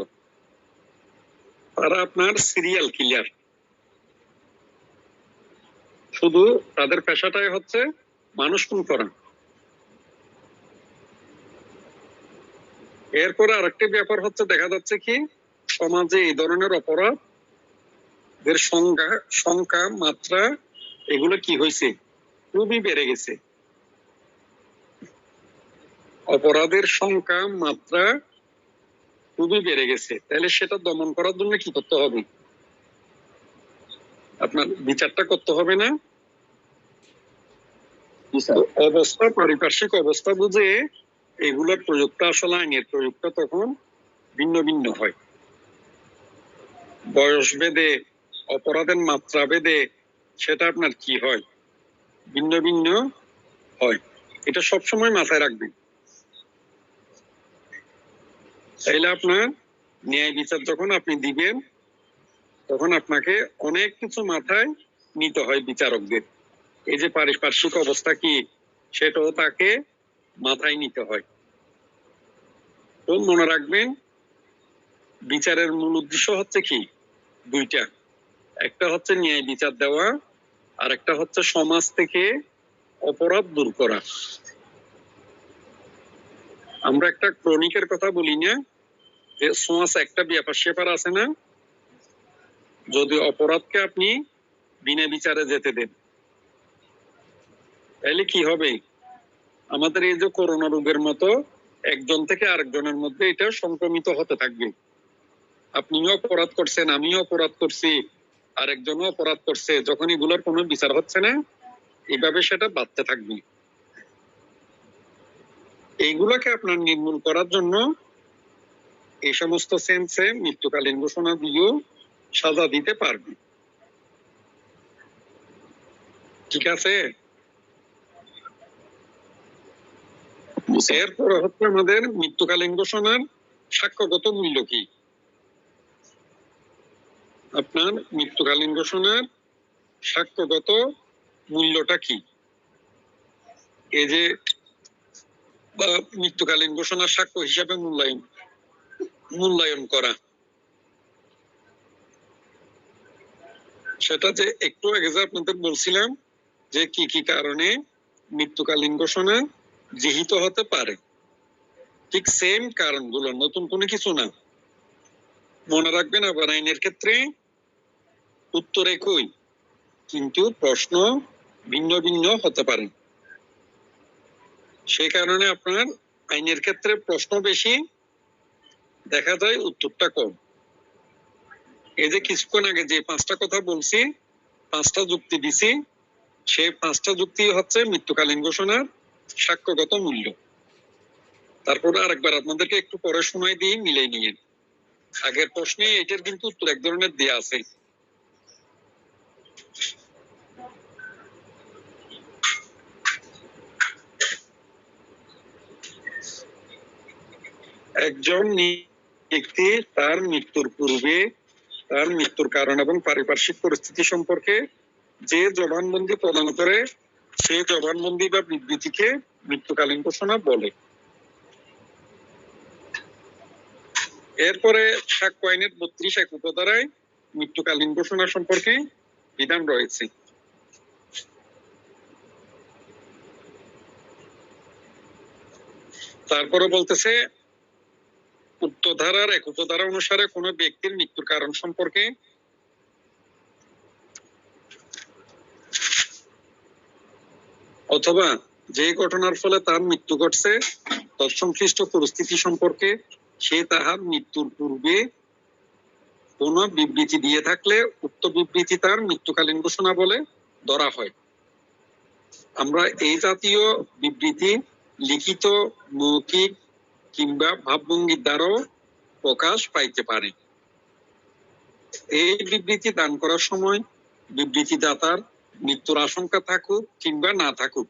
তারা আপনার সিরিয়াল কিলার। শুধু তাদের পেশাটাই হচ্ছে মানুষ খুন করা। এরপরে আরেকটি ব্যাপার হচ্ছে, দেখা যাচ্ছে কি সমাজে এই ধরনের অপরাধের সংখ্যা মাত্রা এগুলো কি হয়েছে, খুবই বেড়ে গেছে। অপরাধের সংখ্যা মাত্রা খুবই বেড়ে গেছে। তাহলে সেটা দমন করার জন্য কি করতে হবে? আপনার বিচারটা করতে হবে না? অবস্থা, পারিপার্শ্বিক অবস্থা বুঝে এগুলোর প্রয়োগটা, আসলে আইনের প্রয়োগটা তখন ভিন্ন ভিন্ন হয়। বয়স ভেদে, অপরাধের মাত্রা ভেদে সেটা আপনার কি হয়, ভিন্ন ভিন্ন হয়। এটা সবসময় মাথায় রাখবেন। তাইলে আপনার ন্যায় বিচার যখন আপনি দিবেন, তখন আপনাকে অনেক কিছু মাথায় নিতে হয় বিচারকদের। এই যে পারিপার্শ্বিক অবস্থা কি, সেটাও তাকে মাথায় নিতে হয়। তো মনে রাখবেন, বিচারের মূল উদ্দেশ্য হচ্ছে কি দুইটা। একটা হচ্ছে ন্যায় বিচার দেওয়া, আর একটা হচ্ছে সমাজ থেকে অপরাধ দূর করা। আমরা একটা ক্রনিকের কথা বলি না, যে সমাজ একটা ব্যাপার স্যাপার আছে না, যদি অপরাধকে আপনি বিনা বিচারে যেতে দেন, তাহলে কি হবে? আমাদের এই যে করোনা রোগের মতো একজন থেকে আরেকজনের মধ্যে এটা সংক্রমিত হতে থাকবে। আপনিও অপরাধ করছেন, আমিও অপরাধ করছি, আরেকজনও অপরাধ করছে। যখন এগুলোর কোনো বিচার হচ্ছে না, এইভাবে সেটা বাড়তে থাকবে। এইগুলাকে আপনার নির্মূল করার জন্য এই সমস্ত সেন্সে মৃত্যুকালীন ঘোষণা দিয়েও সাজা দিতে পারবে। ঠিক আছে? এরপরে হচ্ছে আমাদের মৃত্যুকালীন ঘোষণার সাক্ষ্যগত মূল্য কি। আপনার মৃত্যুকালীন ঘোষণার সাক্ষ্যগত মূল্যটা কি? এই যে মৃত্যুকালীন ঘোষণার সাক্ষ্য হিসাবে মূল্যায়ন করা, সেটা যে একটু আগে যে আপনাদের বলছিলাম যে কি কি কারণে মৃত্যুকালীন ঘোষণা গৃহীত হতে পারে, ঠিক সেম কারণগুলো, নতুন কোনো কিছু না। মনে রাখবেন, আবার আইনের ক্ষেত্রে উত্তর একই, কিন্তু প্রশ্ন ভিন্ন ভিন্ন হতে পারে। সেই কারণে আপনার আইনের ক্ষেত্রে প্রশ্ন বেশি, দেখা যায় উত্তরটা কম। এই যে কিছুক্ষণ আগে যে 5টা কথা বলছি, 5টা যুক্তি দিছি, সেই 5টা যুক্তি হচ্ছে মৃত্যুকালীন ঘোষণার সাক্ষ্যগত মূল্য। তারপরে আরেকবার আপনাদেরকে একটু পরে সময় দিয়ে মিলাই নিয়ে, আগের প্রশ্নে এটার কিন্তু উত্তর এক ধরনের দেয়া আছে। একজন ব্যক্তি তার মৃত্যুর পূর্বে তার মৃত্যুর কারণ এবং পারিপার্শ্বিক পরিস্থিতি সম্পর্কে যে জবানবন্দি প্রদান করে, সেই জবানবন্দি বা বিবৃতিকে মৃত্যুকালীন ঘোষণা বলে। এরপরে সাক্ষ্য আইনের 32 উপধারায় মৃত্যুকালীন ঘোষণা সম্পর্কে বিধান রয়েছে। তারপরে বলতেছে, উক্ত ধারার 1 উপধারা অনুসারে কোন ব্যক্তির মৃত্যুর কারণ সম্পর্কে অথবা যে ঘটনার ফলে তার মৃত্যু ঘটছে তৎসংশ্লিষ্ট পরিস্থিতি সম্পর্কে সে তাহার মৃত্যুর পূর্বে কোন বিবৃতি দিয়ে থাকলে উক্ত বিবৃতি তার মৃত্যুকালীন ঘোষণা বলে ধরা হয়। আমরা এই জাতীয় বিবৃতি লিখিত, মৌখিক কিংবা ভাবভঙ্গির দ্বারাও প্রকাশ পাইতে পারে। এই বিবৃতি দান করার সময় বিবৃতিদাতার মৃত্যুর আশঙ্কা থাকুক কিংবা না থাকুক,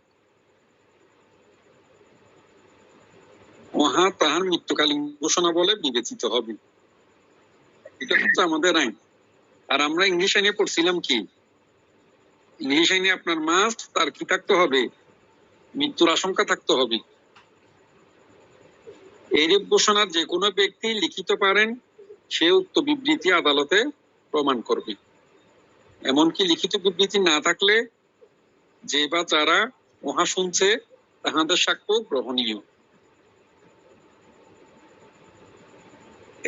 উহা তাহার মৃত্যুকালীন ঘোষণা বলে বিবেচিত হবে। এটা হচ্ছে আমাদের আইন। আর আমরা ইংলিশ আইনে পড়ছিলাম কি, ইংলিশ আইনে আপনার মাস্ট তার কি থাকতে হবে, মৃত্যুর আশঙ্কা থাকতে হবে। এই ঘোষণার যে কোনো ব্যক্তি লিখিত পারেন সে উক্ত বিবৃতি আদালতে প্রমাণ করবে। এমনকি লিখিত বিবৃতি না থাকলে যে বা যারা উহা শুনছে তাহাদের সাক্ষ্য গ্রহণীয়।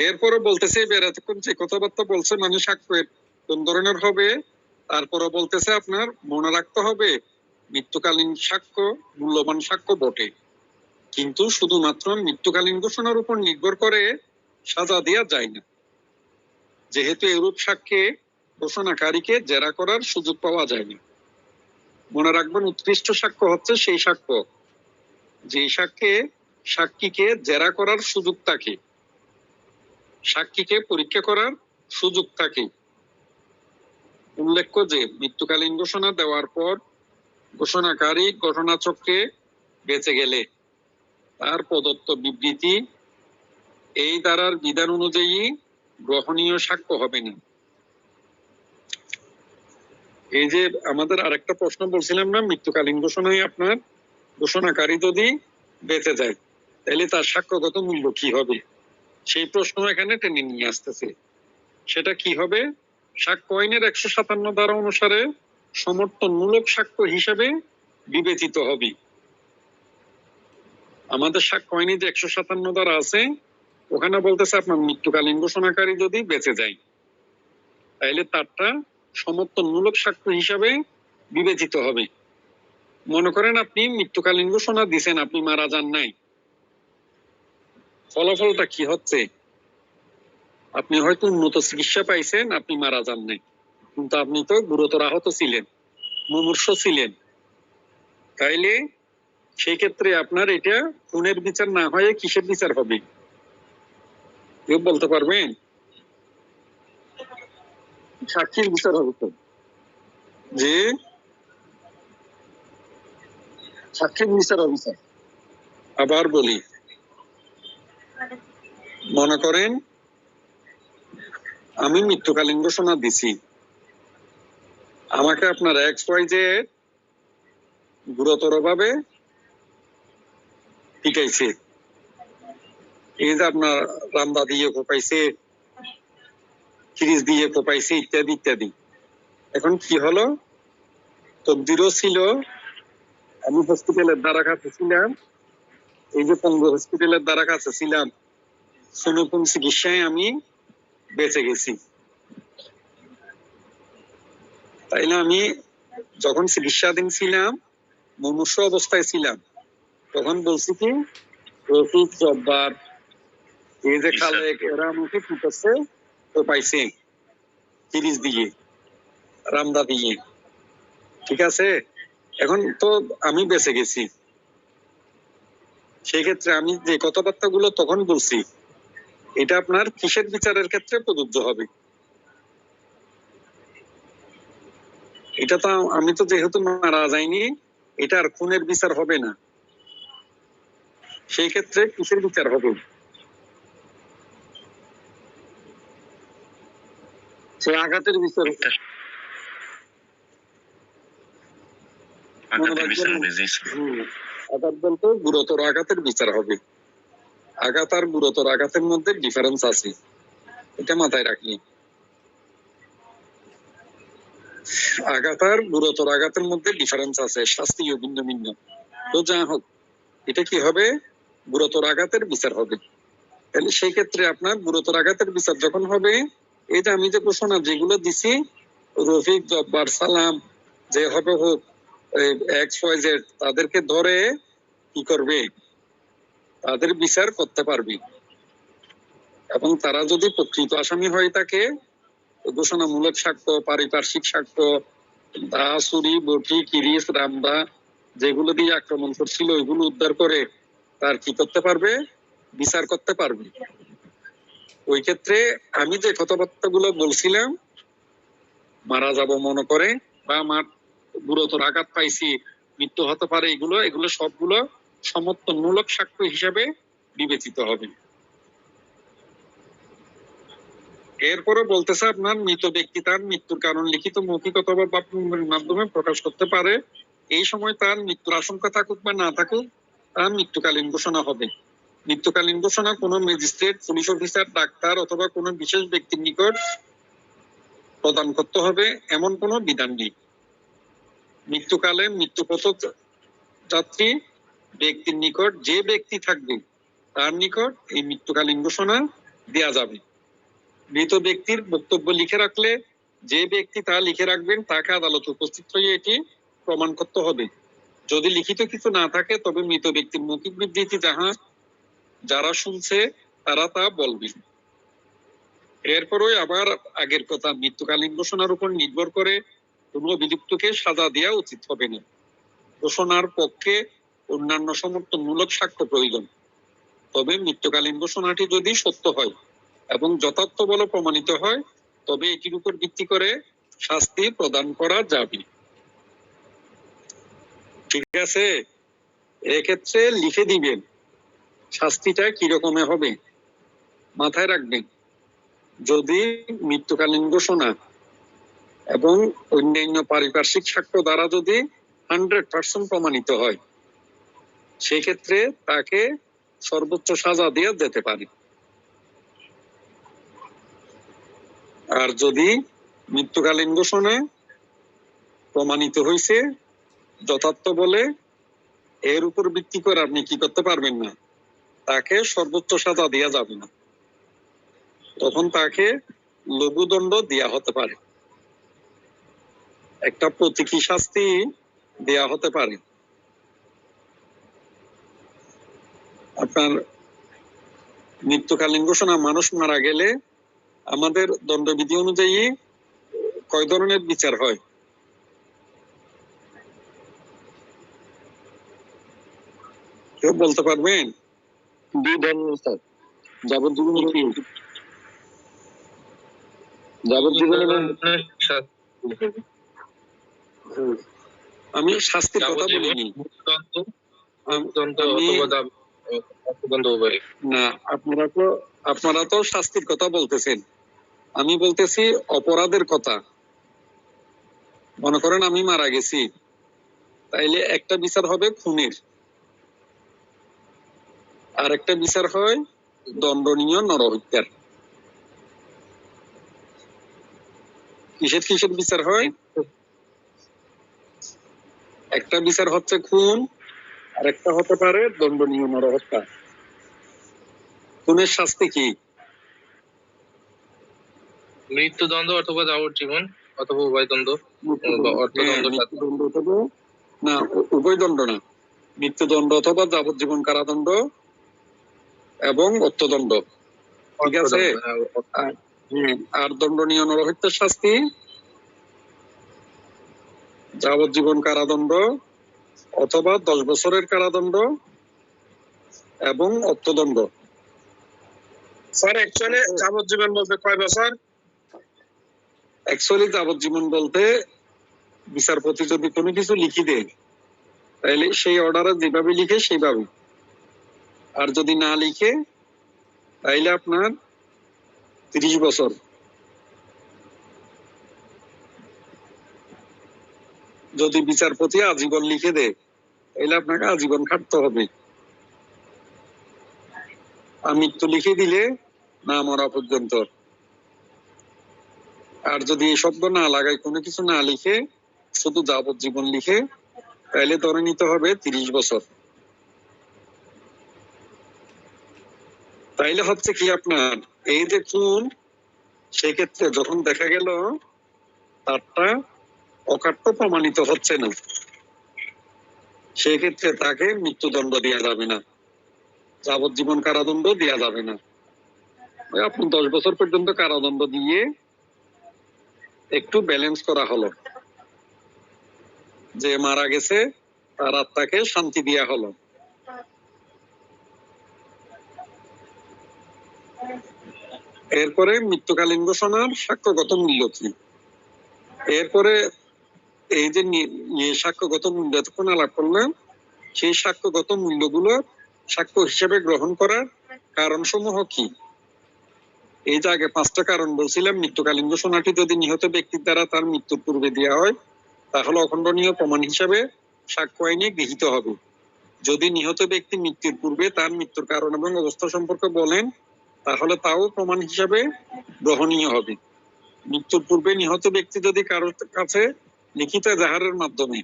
এরপরে বলতেছে এবার এতক্ষণ যে কথাবার্তা বলছে মানে সাক্ষ্যের কোন ধরনের হবে, তারপরে বলতেছে আপনার মনে রাখতে হবে মৃত্যুকালীন সাক্ষ্য মূল্যবান সাক্ষ্য বটে, কিন্তু শুধুমাত্র মৃত্যুকালীন ঘোষণার উপর নির্ভর করে সাজা দেওয়া যায় না, যেহেতু এরূপ সাক্ষ্যে ঘোষণাকারীকে জেরা করার সুযোগ পাওয়া যায় না। মনে রাখবেন উৎকৃষ্ট সাক্ষ্য হচ্ছে সেই সাক্ষ্য যে সাক্ষ্যে সাক্ষীকে জেরা করার সুযোগ থাকে, সাক্ষীকে পরীক্ষা করার সুযোগ থাকে। উল্লেখ্য যে মৃত্যুকালীন ঘোষণা দেওয়ার পর ঘোষণাকারী ঘটনাচক্রে বেঁচে গেলে তার প্রদত্ত বিবৃতি এই ধারার বিধান অনুযায়ী গ্রহণীয় সাক্ষ্য হবে না। এই যে আমাদের আরেকটা প্রশ্ন বলছিলাম না, মৃত্যুকালীন ঘোষণায় আপনার ঘোষণাকারী যদি বেঁচে যায় তাহলে তার সাক্ষ্যগত মূল্য কি হবে, সেই প্রশ্ন এখানে টেনে নিয়ে আসতেছে। সেটা কি হবে? সাক্ষ্য আইনের 157 ধারা অনুসারে সমর্থনমূলক সাক্ষ্য হিসেবে বিবেচিত হবে। আমাদের সাক্ষ্য আইনে যে 157 ধারা আছে ওখানে বলতেছে আপনার মৃত্যুকালীন ঘোষণাকারী যদি বেঁচে যায় তাহলে তারটা সমর্থনমূলক সাক্ষ্য হিসাবে বিবেচিত হবে। মনে করেন আপনি মৃত্যুকালীন ঘোষণা দিছেন, আপনি মারা যান নাই, ফলাফলটা কি হচ্ছে? আপনি হয়তো উন্নত চিকিৎসা পাইছেন, আপনি মারা যান নাই, কিন্তু আপনি তো গুরুতর আহত ছিলেন, মুমূর্ষ ছিলেন। তাইলে সেই ক্ষেত্রে আপনার এটা খুনের বিচার না হয়ে কিসের বিচার হবে কেউ বলতে পারবেন? সাক্ষীর বিচার হবে তো, যে সাক্ষীর বিচার হবে। আবার বলি, মনে করেন আমি মৃত্যুকালীন ঘোষণা দিছি, আমাকে আপনার XYZ গুরুতর ভাবে পিটাইছে, এই যে আপনার রামদা দিয়ে কোপাইছে, ফ্রিজ দিয়ে কোপাইছে, ইত্যাদি ইত্যাদি। এখন কি হলো? তকদিরও ছিল আমি হসপিটালের দ্বারা কাছে ছিলাম, এই যে পঙ্গু হসপিটালের দ্বারা কাছে ছিলাম, সুনকুম চিকিৎসায় আমি বেঁচে গেছি। তাইলে আমি যখন চিকিৎসাধীন ছিলাম, মুমূর্ষ অবস্থায় ছিলাম, তখন বলছি কি রফিক জব্বার এই যে খালেক এরা আমাকে কি করছে, তো পাইছে ফ্রিজ দিয়ে, রামদা দিয়ে, ঠিক আছে? এখন তো আমি বেঁচে গেছি, সেই ক্ষেত্রে আমি যে কথাবার্তাগুলো তখন বলছি এটা আপনার কিসের বিচারের ক্ষেত্রে প্রযোজ্য হবে? এটা তো আমি তো যেহেতু মারা যাইনি, এটা আর খুনের বিচার হবে না, সেই ক্ষেত্রে কিসের বিচার হবে? সে আঘাতের বিচার। আঘাত বলতে গুরুতর আঘাতের বিচার হবে। আঘাত আর গুরুতর আঘাতের মধ্যে ডিফারেন্স আছে, এটা মাথায় রাখি। আঘাত আর গুরুতর আঘাতের মধ্যে ডিফারেন্স আছে, শাস্তিও ভিন্ন ভিন্ন। তো যা হোক, এটা কি হবে? গুরুতর আঘাতের বিচার হবে। তাহলে সেই ক্ষেত্রে আপনার গুরুতর আঘাতের বিচার যখন হবে, এই যে আমি যে ঘোষণা যেগুলো দিছি, রফিক জব্বার সালাম যে হবে হোক XYZ তাদেরকে ধরে কি করবে? তাদের বিচার করতে পারবে, এবং তারা যদি প্রকৃত আসামি হয়ে থাকে ঘোষণামূলক সাক্ষ্য, পারিপার্শ্বিক সাক্ষ্য, দা ছুরি বটি কিরিচ রামদা যেগুলো দিয়ে আক্রমণ করছিল ওইগুলো উদ্ধার করে তার কি করতে পারবে? বিচার করতে পারবে। ওই ক্ষেত্রে আমি যে কথাবার্তাগুলো বলছিলাম, মারা যাব মনে করে বা আমার গুরুতর আঘাত পাইছি, মৃত্যু হতে পারে, এগুলো সবগুলো সমর্থনমূলক সাক্ষ্য হিসাবে বিবেচিত হবে। এরপরে বলতেছে আপনার মৃত ব্যক্তি তার মৃত্যুর কারণ লিখিত মৌখিক অথবা বাক্যের মাধ্যমে প্রকাশ করতে পারে। এই সময় তার মৃত্যুর আশঙ্কা থাকুক বা না থাকুক তার মৃত্যুকালীন ঘোষণা হবে। মৃত্যুকালীন ঘোষণা কোনো ম্যাজিস্ট্রেট, পুলিশ অফিসার, ডাক্তার অথবা কোনো বিশেষ ব্যক্তির নিকট প্রদান করতে হবে এমন কোনো বিধান নেই। মৃত্যুকালে মৃত্যুপথ যাত্রী ব্যক্তির নিকট যে ব্যক্তি থাকবে তার নিকট এই মৃত্যুকালীন ঘোষণা দেয়া যাবে। মৃত ব্যক্তির বক্তব্য লিখে রাখলে যে ব্যক্তি তা লিখে রাখবেন তাকে আদালতে উপস্থিত হয়ে এটি প্রমাণ করতে হবে। যদি লিখিত কিছু না থাকে তবে মৃত ব্যক্তির মৌখিক বিবৃতি যারা শুনছে তারা তা বলবেন। এরপরে আবার আগের কথা, মৃত্যুকালীন ঘোষণার উপর নির্ভর করে কোনো অভিযুক্তকে সাজা দেওয়া উচিত হবে না। ঘোষণার পক্ষে অন্যান্য সমর্থনমূলক সাক্ষ্য প্রয়োজন। তবে মৃত্যুকালীন ঘোষণাটি যদি সত্য হয় এবং যথার্থ বলে প্রমাণিত হয় তবে এটির উপর ভিত্তি করে শাস্তি প্রদান করা যাবে। ঠিক আছে, এক্ষেত্রে লিখে দিবেন শাস্তিটা কি রকমের হবে, মাথায় রাখবেন। যদি মৃত্যুকালীন ঘোষণা এবং অন্যান্য পারিপার্শ্বিক সাক্ষ্য দ্বারা যদি 100% প্রমাণিত হয় সেক্ষেত্রে তাকে সর্বোচ্চ সাজা দিয়ে যেতে পারে। আর যদি মৃত্যুকালীন ঘোষণা প্রমাণিত হয়েছে যথার্থ বলে, এর উপর ভিত্তি করে আপনি কি করতে পারবেন না, তাকে সর্বোচ্চ সাজা দেওয়া যাবে না। তখন তাকে লঘুদণ্ড দেয়া হতে পারে, একটা প্রতীকী শাস্তি দেয়া হতে পারে। আপনার মৃত্যুকালীন ঘোষণা, মানুষ মারা গেলে আমাদের দণ্ডবিধি অনুযায়ী কয় ধরনের বিচার হয়? কেউ বলতে পারবেন? 2 ধরনের স্যার, যাবজ্জীবন এবং আমি শাস্তির কথা বলিনি। না, আপনারা তো শাস্তির কথা বলতেছেন, আমি বলতেছি অপরাধের কথা। মনে করেন আমি মারা গেছি, তাইলে একটা বিচার হবে খুনের, আর একটা বিচার হয় দণ্ডনীয় নরহত্যার। কিসের কিসের বিচার হয়? একটা বিচার হচ্ছে খুন, আর একটা হতে পারে দণ্ডনীয় নরহত্যা। খুনের শাস্তি কি? মৃত্যুদণ্ড অথবা যাবজ্জীবন অথবা উভয়দণ্ড অর্থদণ্ড। মৃত্যুদণ্ড অথবা না, উভয় দণ্ড না, মৃত্যুদণ্ড অথবা যাবজ্জীবন কারাদণ্ড এবং অর্থদণ্ড। ঠিক আছে। আর দণ্ডনীয় নরহত্যার শাস্তি যাবজ্জীবন কারাদণ্ড অথবা 10 বছরের কারাদণ্ড এবং অর্থদণ্ড। স্যার অ্যাকচুয়ালি যাবজ্জীবন বলতে কয় বছর? অ্যাকচুয়ালি যাবজ্জীবন বলতে বিচারপতি যদি কোনো কিছু লিখি দেয় তাহলে সেই অর্ডারে যেভাবে লিখে সেইভাবে, আর যদি না লিখে তাইলে আপনার 30 বছর। যদি বিচারপতি আজীবন লিখে দেয় তাহলে আপনাকে আজীবন খাটতে হবে। আর মৃত্যু লিখে দিলে না মরা পর্যন্ত। আর যদি এই শব্দ না লাগায়, কোনো কিছু না লিখে শুধু যাবজ্জীবন লিখে, তাহলে ধরে নিতে হবে 30 বছর। তাইলে হচ্ছে কি আপনার এই যে খুন, সেক্ষেত্রে যখন দেখা গেল তারটা অকাট্য প্রমাণিত হচ্ছে না, সেক্ষেত্রে তাকে মৃত্যুদণ্ড দেওয়া যাবে না, যাবজ্জীবন কারাদণ্ড দেওয়া যাবে না। আপনি 10 বছর পর্যন্ত কারাদণ্ড দিয়ে একটু ব্যালেন্স করা হলো, যে মারা গেছে তার আত্মাকে শান্তি দেওয়া হলো। এরপরে মৃত্যুকালীন ঘোষণার সাক্ষ্যগত মূল্য কি? এরপরে এই যে সাক্ষ্যগত মূল্য এতক্ষণ আলাপ করলাম, সেই সাক্ষ্যগত মূল্যগুলো সাক্ষ্য হিসেবে গ্রহণ করার কারণ সমূহ কি? এই যে আগে 5টা কারণ বলছিলাম। মৃত্যুকালীন ঘোষণাটি যদি নিহত ব্যক্তির দ্বারা তার মৃত্যুর পূর্বে দেওয়া হয় তাহলে অখণ্ডনীয় প্রমাণ হিসাবে সাক্ষ্য আইনে গৃহীত হবে। যদি নিহত ব্যক্তি মৃত্যুর পূর্বে তার মৃত্যুর কারণ এবং অবস্থা সম্পর্কে বলেন, তাহলে তাও প্রমাণ হিসাবে গ্রহণীয় হবে। মৃত্যুর পূর্বে নিহত ব্যক্তি যদি কারোর কাছে লিখিত এজাহারের মাধ্যমে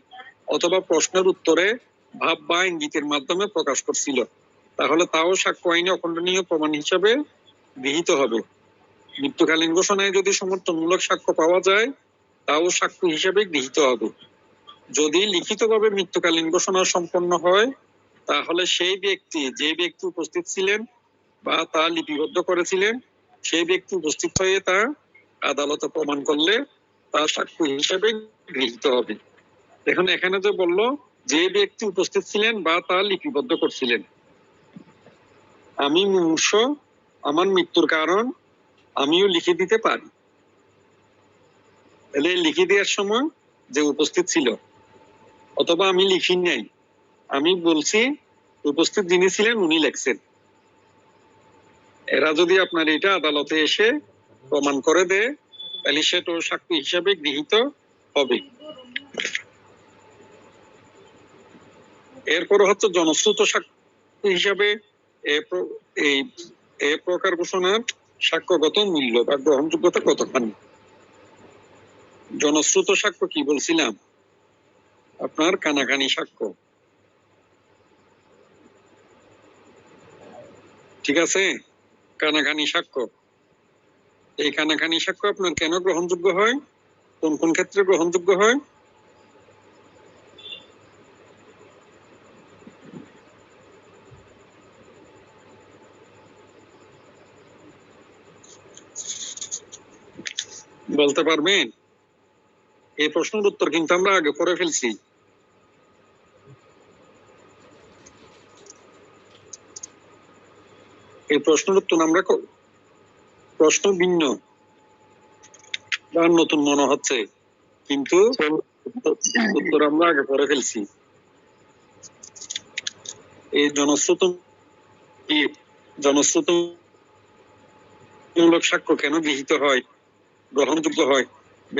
অথবা প্রশ্নের উত্তরে ভাব বা ইঙ্গিতের মাধ্যমে প্রকাশ করছিল, তাহলে তাও সাক্ষ্য আইনে অখণ্ডনীয় প্রমাণ হিসাবে গৃহীত হবে। মৃত্যুকালীন ঘোষণায় যদি সমর্থনমূলক সাক্ষ্য পাওয়া যায়, তাও সাক্ষ্য হিসাবে গৃহীত হবে। যদি লিখিতভাবে মৃত্যুকালীন ঘোষণা সম্পন্ন হয়, তাহলে সেই ব্যক্তি যে ব্যক্তি উপস্থিত ছিলেন বা তা লিপিবদ্ধ করেছিলেন, সেই ব্যক্তি উপস্থিত হয়ে তা আদালতে প্রমাণ করলে তা সাক্ষ্য হিসাবে গৃহীত হবে। এখন এখানে যে বলল যে ব্যক্তি উপস্থিত ছিলেন বা তা লিপিবদ্ধ করছিলেন, আমি মুমূর্ষ, আমার মৃত্যুর কারণ আমিও লিখে দিতে পারি। তাহলে লিখে দেওয়ার সময় যে উপস্থিত ছিল, অথবা আমি লিখি নাই, আমি বলছি উপস্থিত যিনি ছিলেন উনি লেখছেন, এরা যদি আপনার এটা আদালতে এসে প্রমাণ করে দেয়, তাহলে সেটা সাক্ষ্য হিসাবে গৃহীত হবে। এরপর হচ্ছে জনশ্রুত সাক্ষ্য হিসাবে এ প্রকার ঘোষণার সাক্ষ্যগত মূল্য বা গ্রহণযোগ্যতা কতখানি। জনশ্রুত সাক্ষ্য কি বলছিলাম? আপনার কানাকানি সাক্ষ্য, ঠিক আছে? কানাকানি সাক্ষ্য, এই কানাকানি সাক্ষ্য আপনার কেন গ্রহণযোগ্য হয়, কোন কোন ক্ষেত্রে গ্রহণযোগ্য হয়? বলতে পারবেন? এই প্রশ্নের উত্তর কিন্তু আমরা আগে করে ফেলছি। এই প্রশ্নের উত্তর আমরা প্রশ্ন ভিন্ন বা নতুন মনে হচ্ছে, কিন্তু উত্তর আমরা আগে করে ফেলছি। এই জনশ্রুত মূলক সাক্ষ্য কেন গৃহীত হয়, গ্রহণযোগ্য হয়,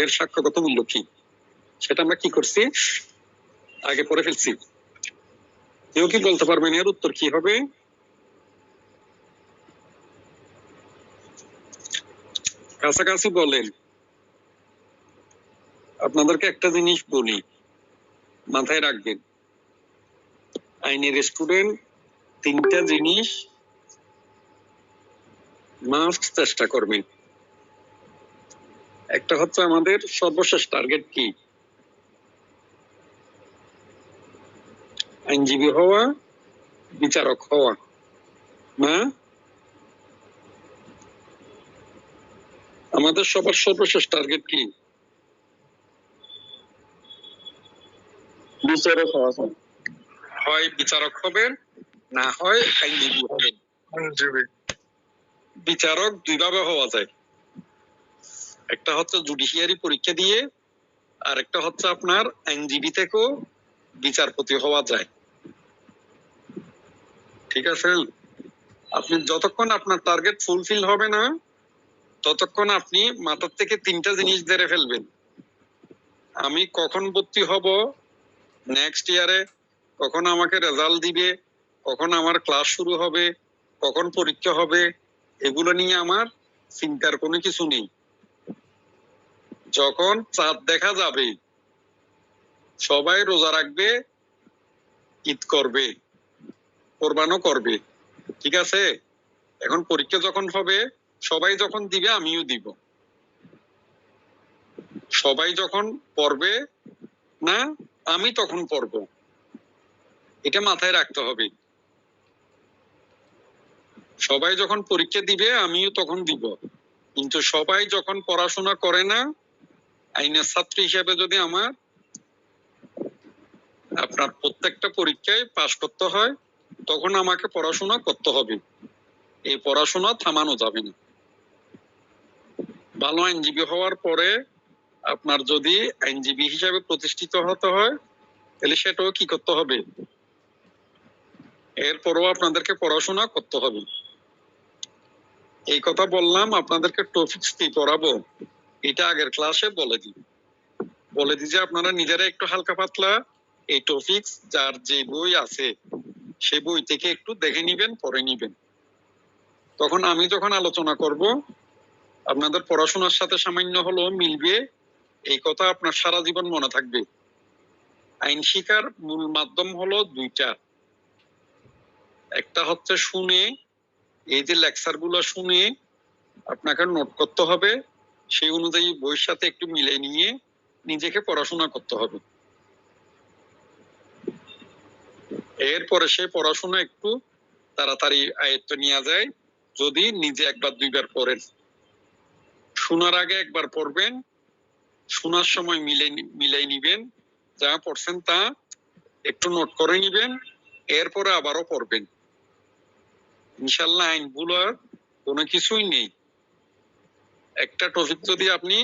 এর সাক্ষ্যগত মূল্য কি, সেটা আমরা কি করছি, আগে করে ফেলছি। কেউ কি বলতে পারবেন এর উত্তর কি হবে? কাছাকাছি বলেন। আপনাদেরকে একটা জিনিস বলি, মাথায় রাখবেন, আইনের স্টুডেন্ট তিনটা জিনিস মাস্ট চেষ্টা করবেন। একটা হচ্ছে আমাদের সর্বশেষ টার্গেট কি, আইনজীবী হওয়া, বিচারক হওয়া না? আমাদের সবার সর্বশেষ টার্গেট কি? বিচারক হওয়া। হয় বিচারক হবেন, না হয় আইনজীবী হবেন। বিচারক দুইভাবে হওয়া যায়, একটা হচ্ছে জুডিশিয়ারি পরীক্ষা দিয়ে, আর একটা হচ্ছে আপনার আইনজীবী থেকেও বিচারপতি হওয়া যায়, ঠিক আছে? আপনি যতক্ষণ আপনার টার্গেট ফুলফিল হবে না, ততক্ষণ আপনি মাথার থেকে তিনটা জিনিস ধরে ফেলবেন। আমি কখন ভর্তি হব নেক্সট ইয়ারে, কখন আমাকে রেজাল্ট দিবে, কখন আমার ক্লাস শুরু হবে, কখন পরীক্ষা হবে, এগুলো নিয়ে আমার চিন্তার কোনো কিছু নেই। যখন চাঁদ দেখা যাবে, সবাই রোজা রাখবে, ঈদ করবে, কোরবানও করবে, ঠিক আছে? এখন পরীক্ষা যখন হবে, সবাই যখন দিবে আমিও দিব, সবাই যখন পড়বে না আমি তখন পড়ব, এটা মাথায় রাখতে হবে। সবাই যখন পরীক্ষা দিবে আমিও তখন দিব, কিন্তু সবাই যখন পড়াশোনা করে না, আইনের ছাত্র হিসেবে যদি আমার আপনার প্রত্যেকটা পরীক্ষায় পাশ করতে হয়, তখন আমাকে পড়াশোনা করতে হবে, এই পড়াশোনা থামানো যাবে না। ভালো আইনজীবী হওয়ার পরে আপনার যদি আইনজীবী হিসাবে প্রতিষ্ঠিত হতে হয়, তাহলে সেটাও কি করতে হবে, এরপরও আপনাদেরকে পড়াশোনা করতে হবে। এই কথা বললাম, আপনাদেরকে টপিকস কি পড়াবো এটা আগের ক্লাসে বলে দিই যে আপনারা নিজেরা একটু হালকা পাতলা এই টপিকস যার যে বই আছে সে বই থেকে একটু দেখে নিবেন, পড়ে নিবেন। তখন আমি যখন আলোচনা করব আপনাদের পড়াশোনার সাথে সামান্য হলেও মিলবে, এই কথা আপনার সারা জীবন মনে থাকবে। আইন শিক্ষার মূল মাধ্যম হলো দুইটা, একটা হচ্ছে শুনে, এই যে লেকচার গুলো শুনে আপনাকে নোট করতে হবে, সেই অনুযায়ী বইয়ের সাথে একটু মিলে নিয়ে নিজেকে পড়াশোনা করতে হবে। এরপরে সে পড়াশোনা একটু তাড়াতাড়ি আয়ত্ত নেওয়া যায় যদি নিজে একবার দুইবার পড়েন। শোনার আগে একবার পড়বেন, শোনার সময় মিলাই নিবেন, যা পড়ছেন তা একটু নোট করে নিবেন, এরপরে আবারও পড়বেন। ইনশাল্লাহ আইনগুলোর কোনো কিছুই নেই। একটা টপিক যদি আপনি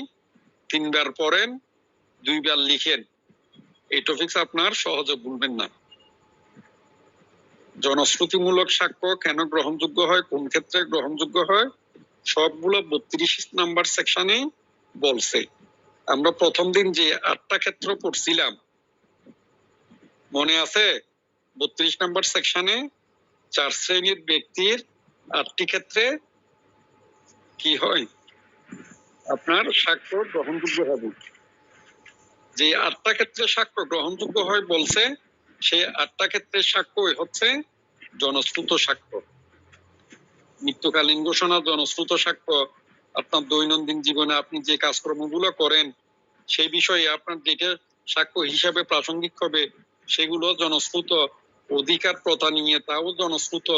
3 বার পড়েন, 2 বার লিখেন, এই টপিক আপনার সহজে ভুলবেন না। জনশ্রুতিমূলক সাক্ষ্য কেন গ্রহণযোগ্য হয়, কোন ক্ষেত্রে গ্রহণযোগ্য হয়, সবগুলো 32 নাম্বার সেকশনে বলছে। আমরা প্রথম দিন যে 8টা ক্ষেত্র পড়ছিলাম মনে আছে? 32 নাম্বার সেকশনে 4 শ্রেণীর ব্যক্তির 8টি ক্ষেত্রে কি হয়, আপনার সাক্ষ্য গ্রহণযোগ্য হবে। যে 8টা ক্ষেত্রে সাক্ষ্য গ্রহণযোগ্য হয় বলছে, সেই 8টা ক্ষেত্রের সাক্ষ্য হচ্ছে জনশ্রুত সাক্ষ্য। মৃত্যুকালীন ঘোষণা জনশ্রুত সাক্ষ্য। আপনার দৈনন্দিন জীবনে আপনি যে কাজকর্মগুলো করেন সেই বিষয়ে আপনার যেটা সাক্ষ্য হিসাবে প্রাসঙ্গিক হবে সেগুলো জনশ্রুত। অধিকার প্রথা নিয়ে তাও জনশ্রুত।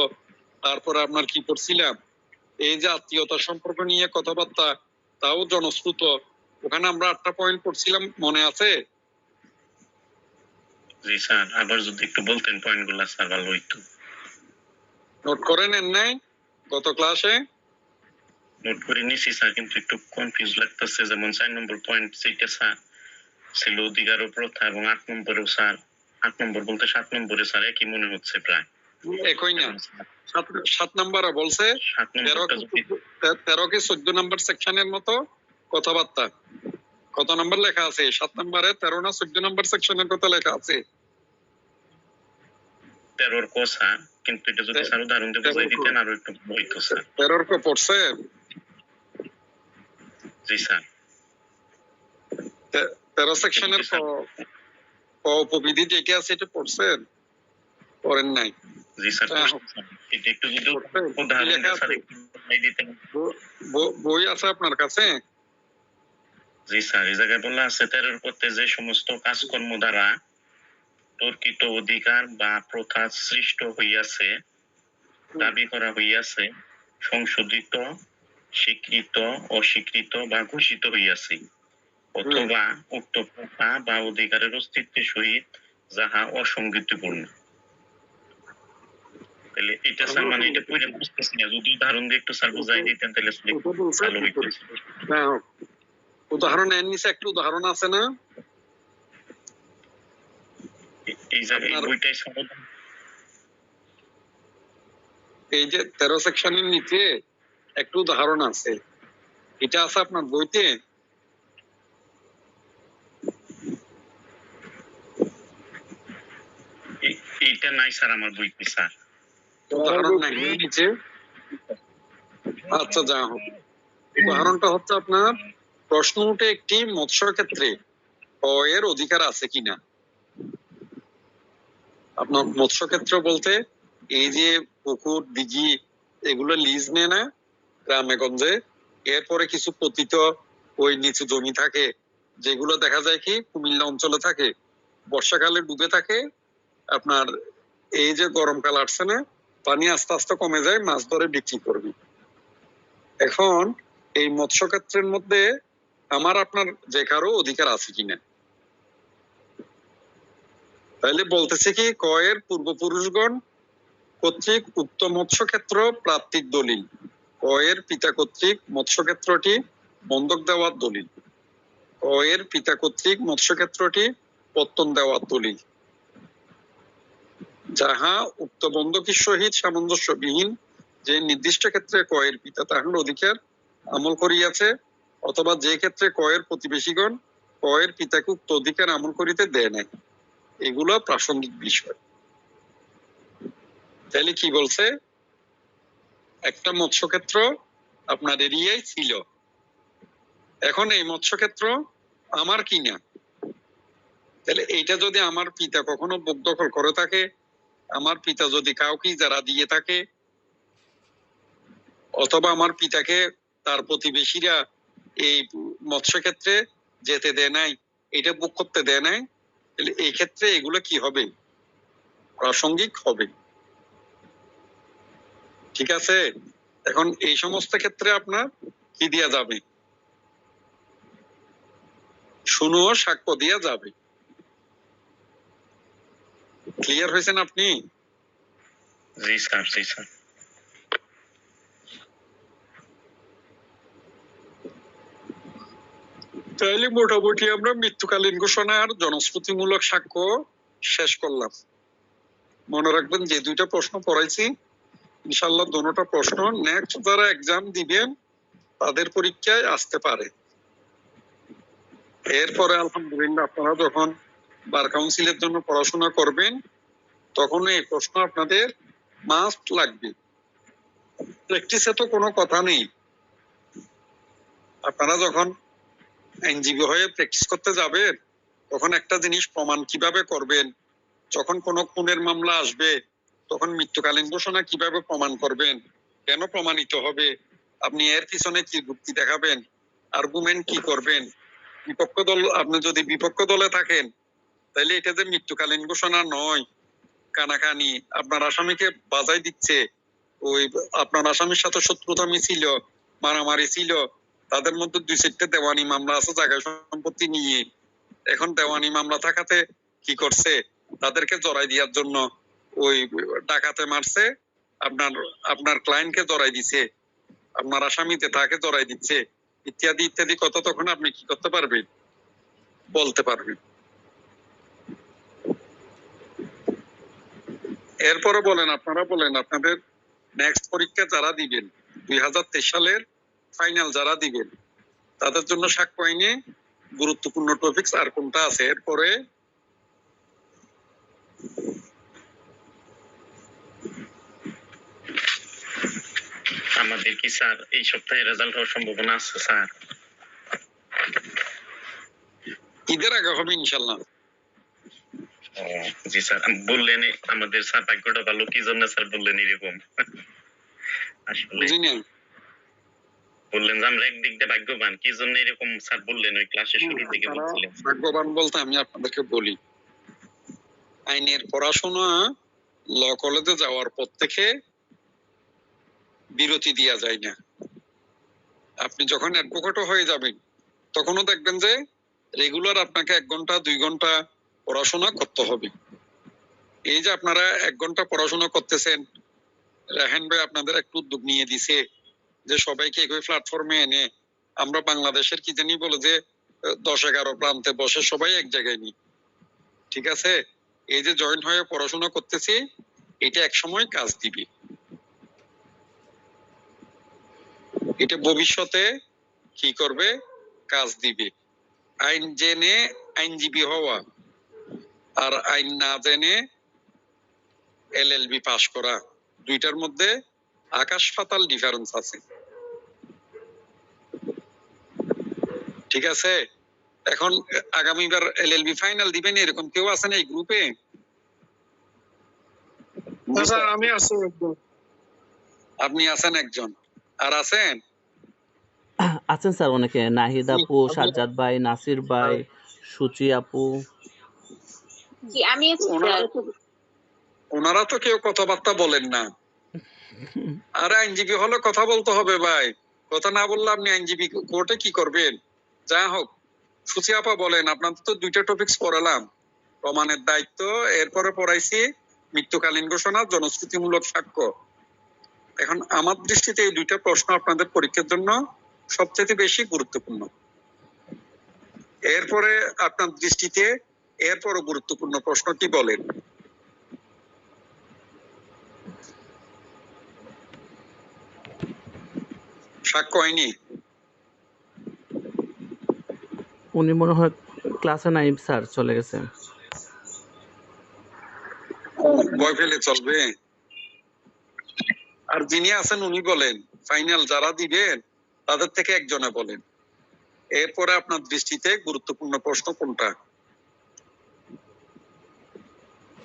তারপরে আপনার কি করছিলাম, এই যে আত্মীয়তা সম্পর্ক নিয়ে কথাবার্তা, তাও জনশ্রুত। ওখানে আমরা 8টা পয়েন্ট পড়ছিলাম, মনে আছে? জি স্যার, আবার যদি একটু বলতেন পয়েন্টগুলো স্যার ভালো হইতো। নোট করে নেন নাই গত ক্লাসে? নোট করে নিছি স্যার, কিন্তু একটু কনফিউজ লাগতেছে। যেমন 4 নম্বর পয়েন্ট যেটা স্যার ছিল অধিকার ও প্রথা, এবং 8 নম্বরেও স্যার, 8 নম্বর বলতে 7 নম্বরে স্যার একই মনে হচ্ছে প্রায়। একই না, 7 নাম্বারে বলছে 7 নম্বরটা যদি 13 কি 14 নাম্বার সেকশনের মতো কথাবার্তা। কত নাম্বার লেখা আছে? 7 নাম্বারে 13 না 14 নাম্বার সেকশনের কথা লেখা আছে? 13 ক স্যার, কিন্তু এটা যদি স্যার উদাহরণ দিয়ে বুঝাই দিতেন আরো একটু হইতো স্যার। 13 ক পড়ছে? জি স্যার। 13 সেকশনের উপবিধি যেটা আছে এটা পড়ছেন? পড়েন নাই? জি স্যার, এটা একটু যদি উদাহরণ দিয়ে স্যার একটু বুঝাই দিতেন। বই আছে আপনার কাছে? জি স্যার, এই জায়গায় বলা আছে 13 পথে যে সমস্ত কাজকর্ম দ্বারা তর্কিত অধিকার বা প্রথা সৃষ্ট হইয়াছে, দাবি করা হইয়াছে, সংশোধিত, স্বীকৃত, অস্বীকৃত বা ঘোষিত হইয়াছে, অথবা উক্ত প্রথা বা অধিকারের অস্তিত্বের সহিত যাহা অসঙ্গতিপূর্ণ। তাহলে এটা স্যার মানে এটা পড়ে বুঝতেছি না, যদি উদাহরণ দিয়ে একটু স্যার বুঝাই দিতেন তাহলে ভালো হইতো। উদাহরণ এর নিচে একটা উদাহরণ আছে না? এই জায়গায় বইটাই সমাধান। এই যে 13 সেকশনের নিচে একটা উদাহরণ আছে, এটা আছে আপনার বইতে? এইটা নাই স্যার আমার বইতে স্যার। উদাহরণ নাই নিচে? আচ্ছা, যা হোক, উদাহরণটা হচ্ছে আপনার প্রশ্ন উঠে একটি মৎস্য ক্ষেত্রে ক এর অধিকার আছে কিনা। আপনার মৎস্য ক্ষেত্র বলতে এই যে পুকুর, দিঘি, এগুলো লিজ নেয় না গ্রামে গঞ্জে, এরপরে কিছু পতিত ওই নিচু জমি থাকে যেগুলো দেখা যায় কি কুমিল্লা অঞ্চলে থাকে, বর্ষাকালে ডুবে থাকে। আপনার এই যে গরমকাল আসছে না, পানি আস্তে আস্তে কমে যায়, মাছ ধরে বিক্রি করবি। এখন এই মৎস্য ক্ষেত্রের মধ্যে আমার আপনার যে কারো অধিকার আছে কিনা। তাইলে বলতেছে কি, ক এর পূর্বপুরুষগণ কর্তৃক উক্ত মৎস্য ক্ষেত্র প্রাপ্তির দলিল, ক এর পিতা কর্তৃক মৎস্য ক্ষেত্রটি বন্ধক দেওয়ার দলিল, ক এর পিতা কর্তৃক মৎস্য ক্ষেত্রটি পত্তন দেওয়ার দলিল, যাহা উক্ত বন্ধকের সহিত সামঞ্জস্যবিহীন যে নির্দিষ্ট ক্ষেত্রে ক এর পিতা তাহার অধিকার আমল করিয়াছে, অথবা যে ক্ষেত্রে ক এর প্রতিবেশীগণ ক এর পিতাকে উক্ত অধিকার আমল করিতে দেয় নাই, এগুলো প্রাসঙ্গিক বিষয়। তাহলে কি বলছে, একটা মৎস্যক্ষেত্র আপনার এরিয়ায় ছিল, এখন এই মৎস্যক্ষেত্র আমার কিনা। তাহলে এইটা যদি আমার পিতা কখনো ভোগ দখল করে থাকে, আমার পিতা যদি কাউকে যারা দিয়ে থাকে, অথবা আমার পিতাকে তার প্রতিবেশীরা এই মৎস্যক্ষেত্রে যেতে দেয় নাই, এটা ভোগ করতে দেয় নাই, তাহলে এই ক্ষেত্রে এগুলো কি হবে, প্রাসঙ্গিক হবে। ঠিক আছে, এখন এই সমস্ত ক্ষেত্রে আপনার কি দেয়া যাবে, শুনো সাক্ষ্য দেয়া যাবে। ক্লিয়ার হয়েছেন আপনি? জি স্যার, জি স্যার। তাহলে মোটামুটি আমরা মৃত্যুকালীন ঘোষণার জনশ্রুতিমূলক সাক্ষ্য শেষ করলাম। মনে রাখবেন যে দুইটা প্রশ্ন পড়াইছি, ইনশাল্লাহ দুটোটা প্রশ্ন নেক্সট যারা এক্সাম দিবেন তাদের পরীক্ষায় আসতে পারে। এরপরে আলহামদুলিল্লাহ আপনারা যখন বার কাউন্সিলের জন্য পড়াশোনা করবেন তখন এই প্রশ্ন আপনাদের মাস্ট লাগবে। প্র্যাকটিসে তো কোনো কথা নেই। আপনারা যখন আইনজীবী হয়ে প্র্যাকটিস করতে যাবেন তখন একটা জিনিস প্রমাণ কিভাবে করবেন, যখন কোনো খুনের মামলা আসবে তখন মৃত্যুকালীন ঘোষণা কিভাবে প্রমাণ করবেন, কেন প্রমাণিত হবে, আপনি এর পিছনে কি যুক্তি দেখাবেন, আর্গুমেন্ট কি করবেন, বিপক্ষ দল, আপনি যদি বিপক্ষ দলে থাকেন তাহলে এটা যে মৃত্যুকালীন ঘোষণা নয়, কানাকানি আপনার আসামিকে বাজাই দিচ্ছে, ওই আপনার আসামির সাথে শত্রুতামি ছিল, মারামারি ছিল, তাদের মধ্যে 2-4টা দেওয়ানি মামলা আছে জায়গা সম্পত্তি নিয়ে, এখন দেওয়ানি মামলা থাকাতে কি করছে, তাদেরকে জড়াই দেওয়ার জন্য ওই ডাকাতে মারছে, আপনার আপনার ক্লায়েন্টকে জড়াই দিছে, আপনার আসামিতে তাকে জড়াই দিচ্ছে, ইত্যাদি ইত্যাদি কথা তখন আপনি কি করতে পারবেন, বলতে পারবেন। এরপরে বলেন, আপনারা বলেন আপনাদের নেক্সট পরীক্ষা যারা দিবেন 2023 সালের ফাইনাল যারা দিবেন তাদের জন্য সাক্ষ্য আইনে গুরুত্বপূর্ণ টপিকস আর কোনটা আছে? এরপরে আমাদের কি স্যার এই সপ্তাহে রেজাল্ট হওয়ার সম্ভাবনা আছে স্যার? ঈদের আগে হবে ইনশাল্লাহ। জি স্যার, বললেন আমাদের স্যার ভাগ্যটা ভালো, কি জন্য স্যার বললেন এরকম? আসলে বুঝিনি, বললেন যে আমরা একদিক দিয়ে ভাগ্যবান, কি জন্য এরকম স্যার বললেন ওই ক্লাসের শুরুর দিকে বলছিলেন? ভাগ্যবান বলতে আমি আপনাদেরকে বলি, আইনের পড়াশোনা ল কলেজে যাওয়ার পর থেকে বিরতি দেওয়া যায় না। আপনি যখন অ্যাডভোকেটও হয়ে যাবেন তখনও দেখবেন যে রেগুলার আপনাকে 1 ঘন্টা 2 ঘন্টা পড়াশোনা করতে হবে। এই যে আপনারা 1 ঘন্টা পড়াশোনা করতেছেন, রাহেন ভাই আপনাদের একটু উদ্যোগ নিয়ে দিছে যে সবাইকে একই প্ল্যাটফর্মে এনে আমরা বাংলাদেশের কি জানি বলে যে 10-11 প্রান্তে বসে সবাই এক জায়গায় নি। ঠিক আছে, এই যে জয়েন হয়ে পড়াশোনা করতেছি এটা এক সময় কাজ দিবে, এটা ভবিষ্যতে কি করবে, কাজ দিবে। আইন জেনে আইনজীবী হওয়া আর আইন না জেনে LLB পাস করা, দুইটার মধ্যে আকাশ পাতাল ডিফারেন্স আছে। ঠিক আছে, এখন আগামীবার LLB ফাইনাল দিবেন এরকম কেউ আছেন এই গ্রুপে? আমি আছি। আপনি আছেন একজন, আর আছেন? আছেন স্যার অনেকে, নাহিদ আপু, সাজ্জাদ ভাই, নাসির ভাই, সুচি আপু। জি আমি আছি স্যার। ওনারা তো কেউ কথাবার্তা বলেন না। আর আইনজীবী হলে কথা বলতে হবে ভাই, কথা না বললে আপনি আইনজীবী কোর্টে কি করবেন? যা হোক, সুচি আপা বলেন, আপনাদের তো 2টা টপিকস পড়ালাম, প্রমাণের দায়িত্ব, এরপরে পড়াইছি মৃত্যুকালীন ঘোষণা, জনশ্রুতিমূলক সাক্ষ্য। এখন আমার দৃষ্টিতে এই 2টা প্রশ্ন আপনাদের পরীক্ষার জন্য সবচেয়ে বেশি গুরুত্বপূর্ণ। এরপরে আপনার দৃষ্টিতে এরপরও গুরুত্বপূর্ণ প্রশ্ন কি বলেন? সাক্ষ্য আইনি উনি মনে হয় ক্লাসে নাই স্যার, চলে গেছে। ভয় পেলে চলবে? আর যিনি আছেন উনি বলেন, ফাইনাল যারা দিবেন তাদের থেকে একজনে বলেন। এরপরে আপনার দৃষ্টিতে গুরুত্বপূর্ণ প্রশ্ন কোনটা?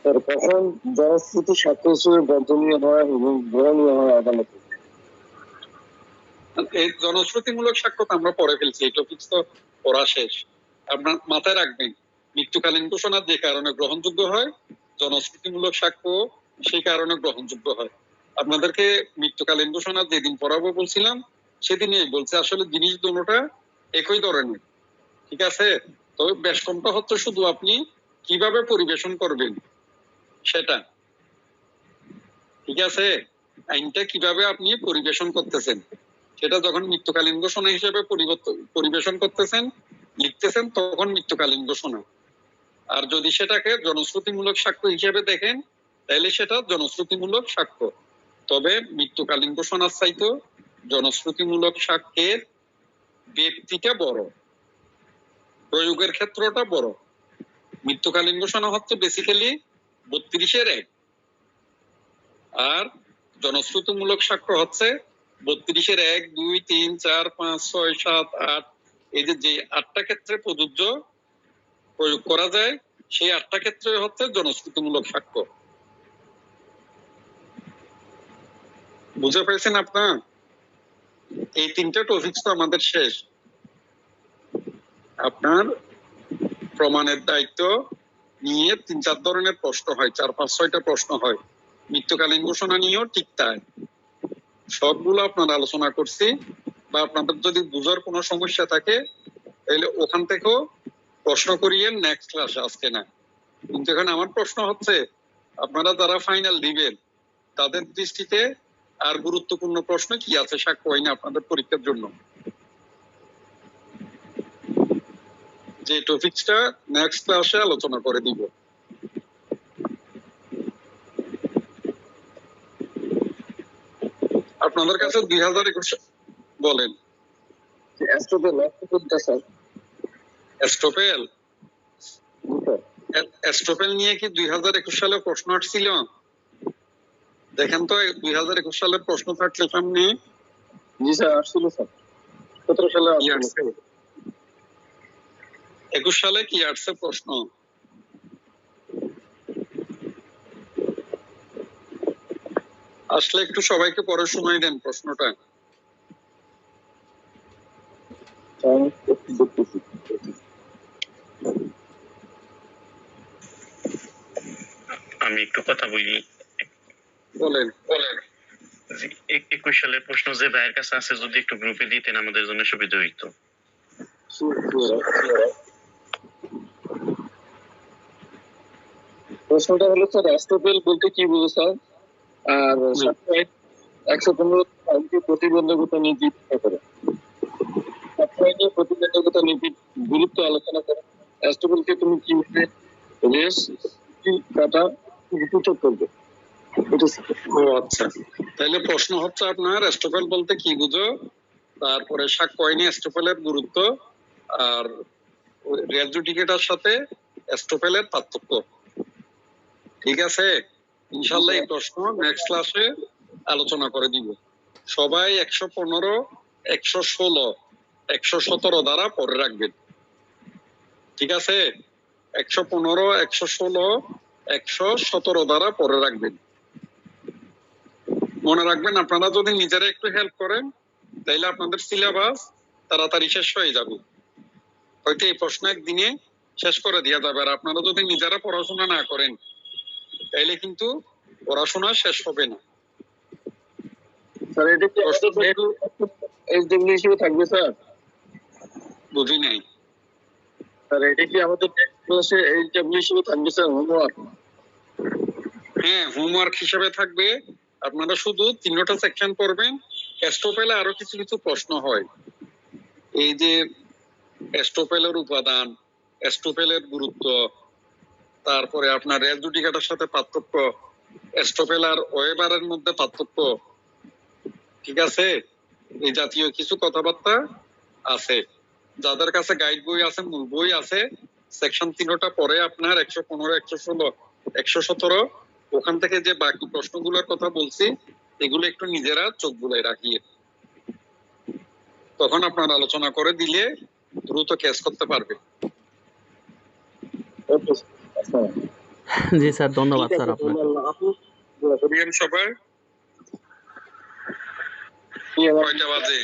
স্যার কখন জনশ্রুতি সাক্ষ্য হিসেবে বর্জনীয় হয় এবং গ্রহণীয় হয় আদালতে? এই জনশ্রুতিমূলক সাক্ষ্য তো আমরা পড়ে ফেলছি, এই টপিক তো পড়া শেষ। আপনার মাথায় রাখবেন, মৃত্যুকালীন ঘোষণা যে কারণে গ্রহণযোগ্য হয়, জনশ্রুতিমূলক সাক্ষ্য সেই কারণে গ্রহণযোগ্য হয়। আপনাদেরকে মৃত্যুকালীন ঘোষণা যেদিন পড়াবো বলছিলাম সেদিনই বলছে আসলে জিনিস দুটোটা একই ধরনের, ঠিক আছে? তবে বেশ কমটা হচ্ছে শুধু আপনি কিভাবে পরিবেশন করবেন সেটা, ঠিক আছে? আইনটা কিভাবে আপনি পরিবেশন করতেছেন সেটা যখন মৃত্যুকালীন ঘোষণা হিসেবে পরিবেশন করতেছেন, লিখতেছেন, তখন মৃত্যুকালীন ঘোষণা। আর যদি সেটাকে জনশ্রুতিমূলক সাক্ষ্য হিসেবে দেখেন তাহলে সেটা জনশ্রুতিমূলক সাক্ষ্য। তবে মৃত্যুকালীন ঘোষণার চাইতে জনশ্রুতিমূলক সাক্ষ্যের ব্যক্তিটা বড়, প্রয়োগের ক্ষেত্রটা বড়। মৃত্যুকালীন ঘোষণা হচ্ছে বেসিক্যালি 32-1, আর জনশ্রুতিমূলক সাক্ষ্য হচ্ছে 32-1, 2, 3, 4, 5, 6, 7, 8, এই যে 8টা ক্ষেত্রে প্রযোজ্য প্রয়োগ করা যায়, সেই 8টা ক্ষেত্রে হচ্ছে জনশ্রুতিমূলক সাক্ষ্য। বুঝে পেয়েছেন আপনার? এই 3টা টপিকস তো আমাদের শেষ। আপনার প্রমাণের দায়িত্ব নিয়ে 3-4 ধরনের প্রশ্ন হয়, 4-5-6টা প্রশ্ন হয়। মৃত্যুকালীন ঘোষণা নিয়েও ঠিক তাই। সবগুলো আপনারা আলোচনা করছি, বা আপনাদের যদি বুঝার কোনো সমস্যা থাকে তাহলে ওখান থেকেও প্রশ্ন করিয়েন নেক্সট ক্লাসে, আজকে না। কিন্তু এখন আমার প্রশ্ন হচ্ছে আপনারা যারা ফাইনাল দিবেন তাদের দৃষ্টিতে আর গুরুত্বপূর্ণ প্রশ্ন কি আছে সাক্ষ্য আইনে আপনাদের পরীক্ষার জন্য? যে টপিকসটা নেক্সট ক্লাসে আলোচনা করে দিব। আপনাদের কাছে 2021 বলেন। এস্টোপেল এস্টোপেল নিয়ে কি 2021 সালে প্রশ্ন আসছিল? দেখেন তো 2021 সালের প্রশ্ন থাকলে সামনে। জি স্যার, আসছিল স্যার, 17 সালে কি আসছে? 21 সালে কি আসছে প্রশ্ন? আসলে একটু সবাইকে পরে শোনাই দেন প্রশ্নটা। আমি একটু কথা বলি। বলেন। 21 সালের প্রশ্ন যে ভাইয়ের কাছে আছে যদি একটু গ্রুপে দিতেন আমাদের জন্য সুবিধা হইতো। প্রশ্নটা হলো স্যার, এস্টোপেল বলতে কি বুঝো স্যার? আর 115 আইনকে প্রতিবন্ধকতা নীতি ব্যাখ্যা করে। আইনে প্রতিবন্ধকতা নীতির গুরুত্ব আলোচনা করে। এস্টোপেলকে তুমি কিভাবে রেস কাটা পৃথক করবে? ও আচ্ছা, তাহলে প্রশ্ন হচ্ছে আপনার এস্টোপেল বলতে কি বুঝো, তারপরে সাক্ষ্য আইনে এস্টোপেলের গুরুত্ব, আর রেল জুডিকেটার সাথে এস্টোপেলের পার্থক্য। ঠিক আছে, ইনশাল্লাহ এই প্রশ্ন নেক্সট ক্লাসে আলোচনা করে দিব। সবাই 115, 116, 117 দ্বারা পরে রাখবেন, ঠিক আছে? 115, 116, 117 দ্বারা পরে রাখবেন। মনে রাখবেন, আপনারা যদি নিজেরা একটু হেল্প করেন তাইলে আপনাদের সিলেবাস তাড়াতাড়ি শেষ হয়ে যাবে। হয়তো এই প্রশ্ন একদিনে শেষ করে দেওয়া যাবে। আর আপনারা যদি নিজেরা পড়াশোনা না করেন তাইলে কিন্তু পড়াশোনা শেষ হবে না। স্যার এটা কি এসডব্লিউ হিসেবে থাকবে স্যার? বুঝি নাই স্যার, এটা কি আমাদের নেক্সট ক্লাসে এসডব্লিউ হিসেবে থাকবে স্যার, হোমওয়ার্ক? হ্যাঁ, হোমওয়ার্ক হিসেবে থাকবে। আপনারা শুধু 3টা সেকশন পড়বেন। এস্টোপেলে আরো কিছু কিছু প্রশ্ন হয়, এই যে এস্টোপেলের উপাদান, এস্টোপেলের গুরুত্ব, তারপরে আপনার রেল জুডিকেটার সাথে পার্থক্য, এস্টোপেল আর ওয়েবারের মধ্যে পার্থক্য, ঠিক আছে? এই জাতীয় কিছু কথাবার্তা আছে। যাদের কাছে গাইড বই আছে, মূল বই আছে, সেকশন 3টা পরে আপনার 115, 116, 117 ওখান থেকে যে বাকি প্রশ্নগুলোর কথা বলছি এগুলো একটু নিজেরা চোখ বুলাই রাখিয়ে, তখন আপনার আলোচনা করে দিলে দ্রুত কেস করতে পারবে। Okay sir. জি স্যার, ধন্যবাদ ঠিক স্যার আছে, আপনাকে। আল্লাহ হাফেজ। দোয়া করি। সবাই কি আমার কয়টা বাজে?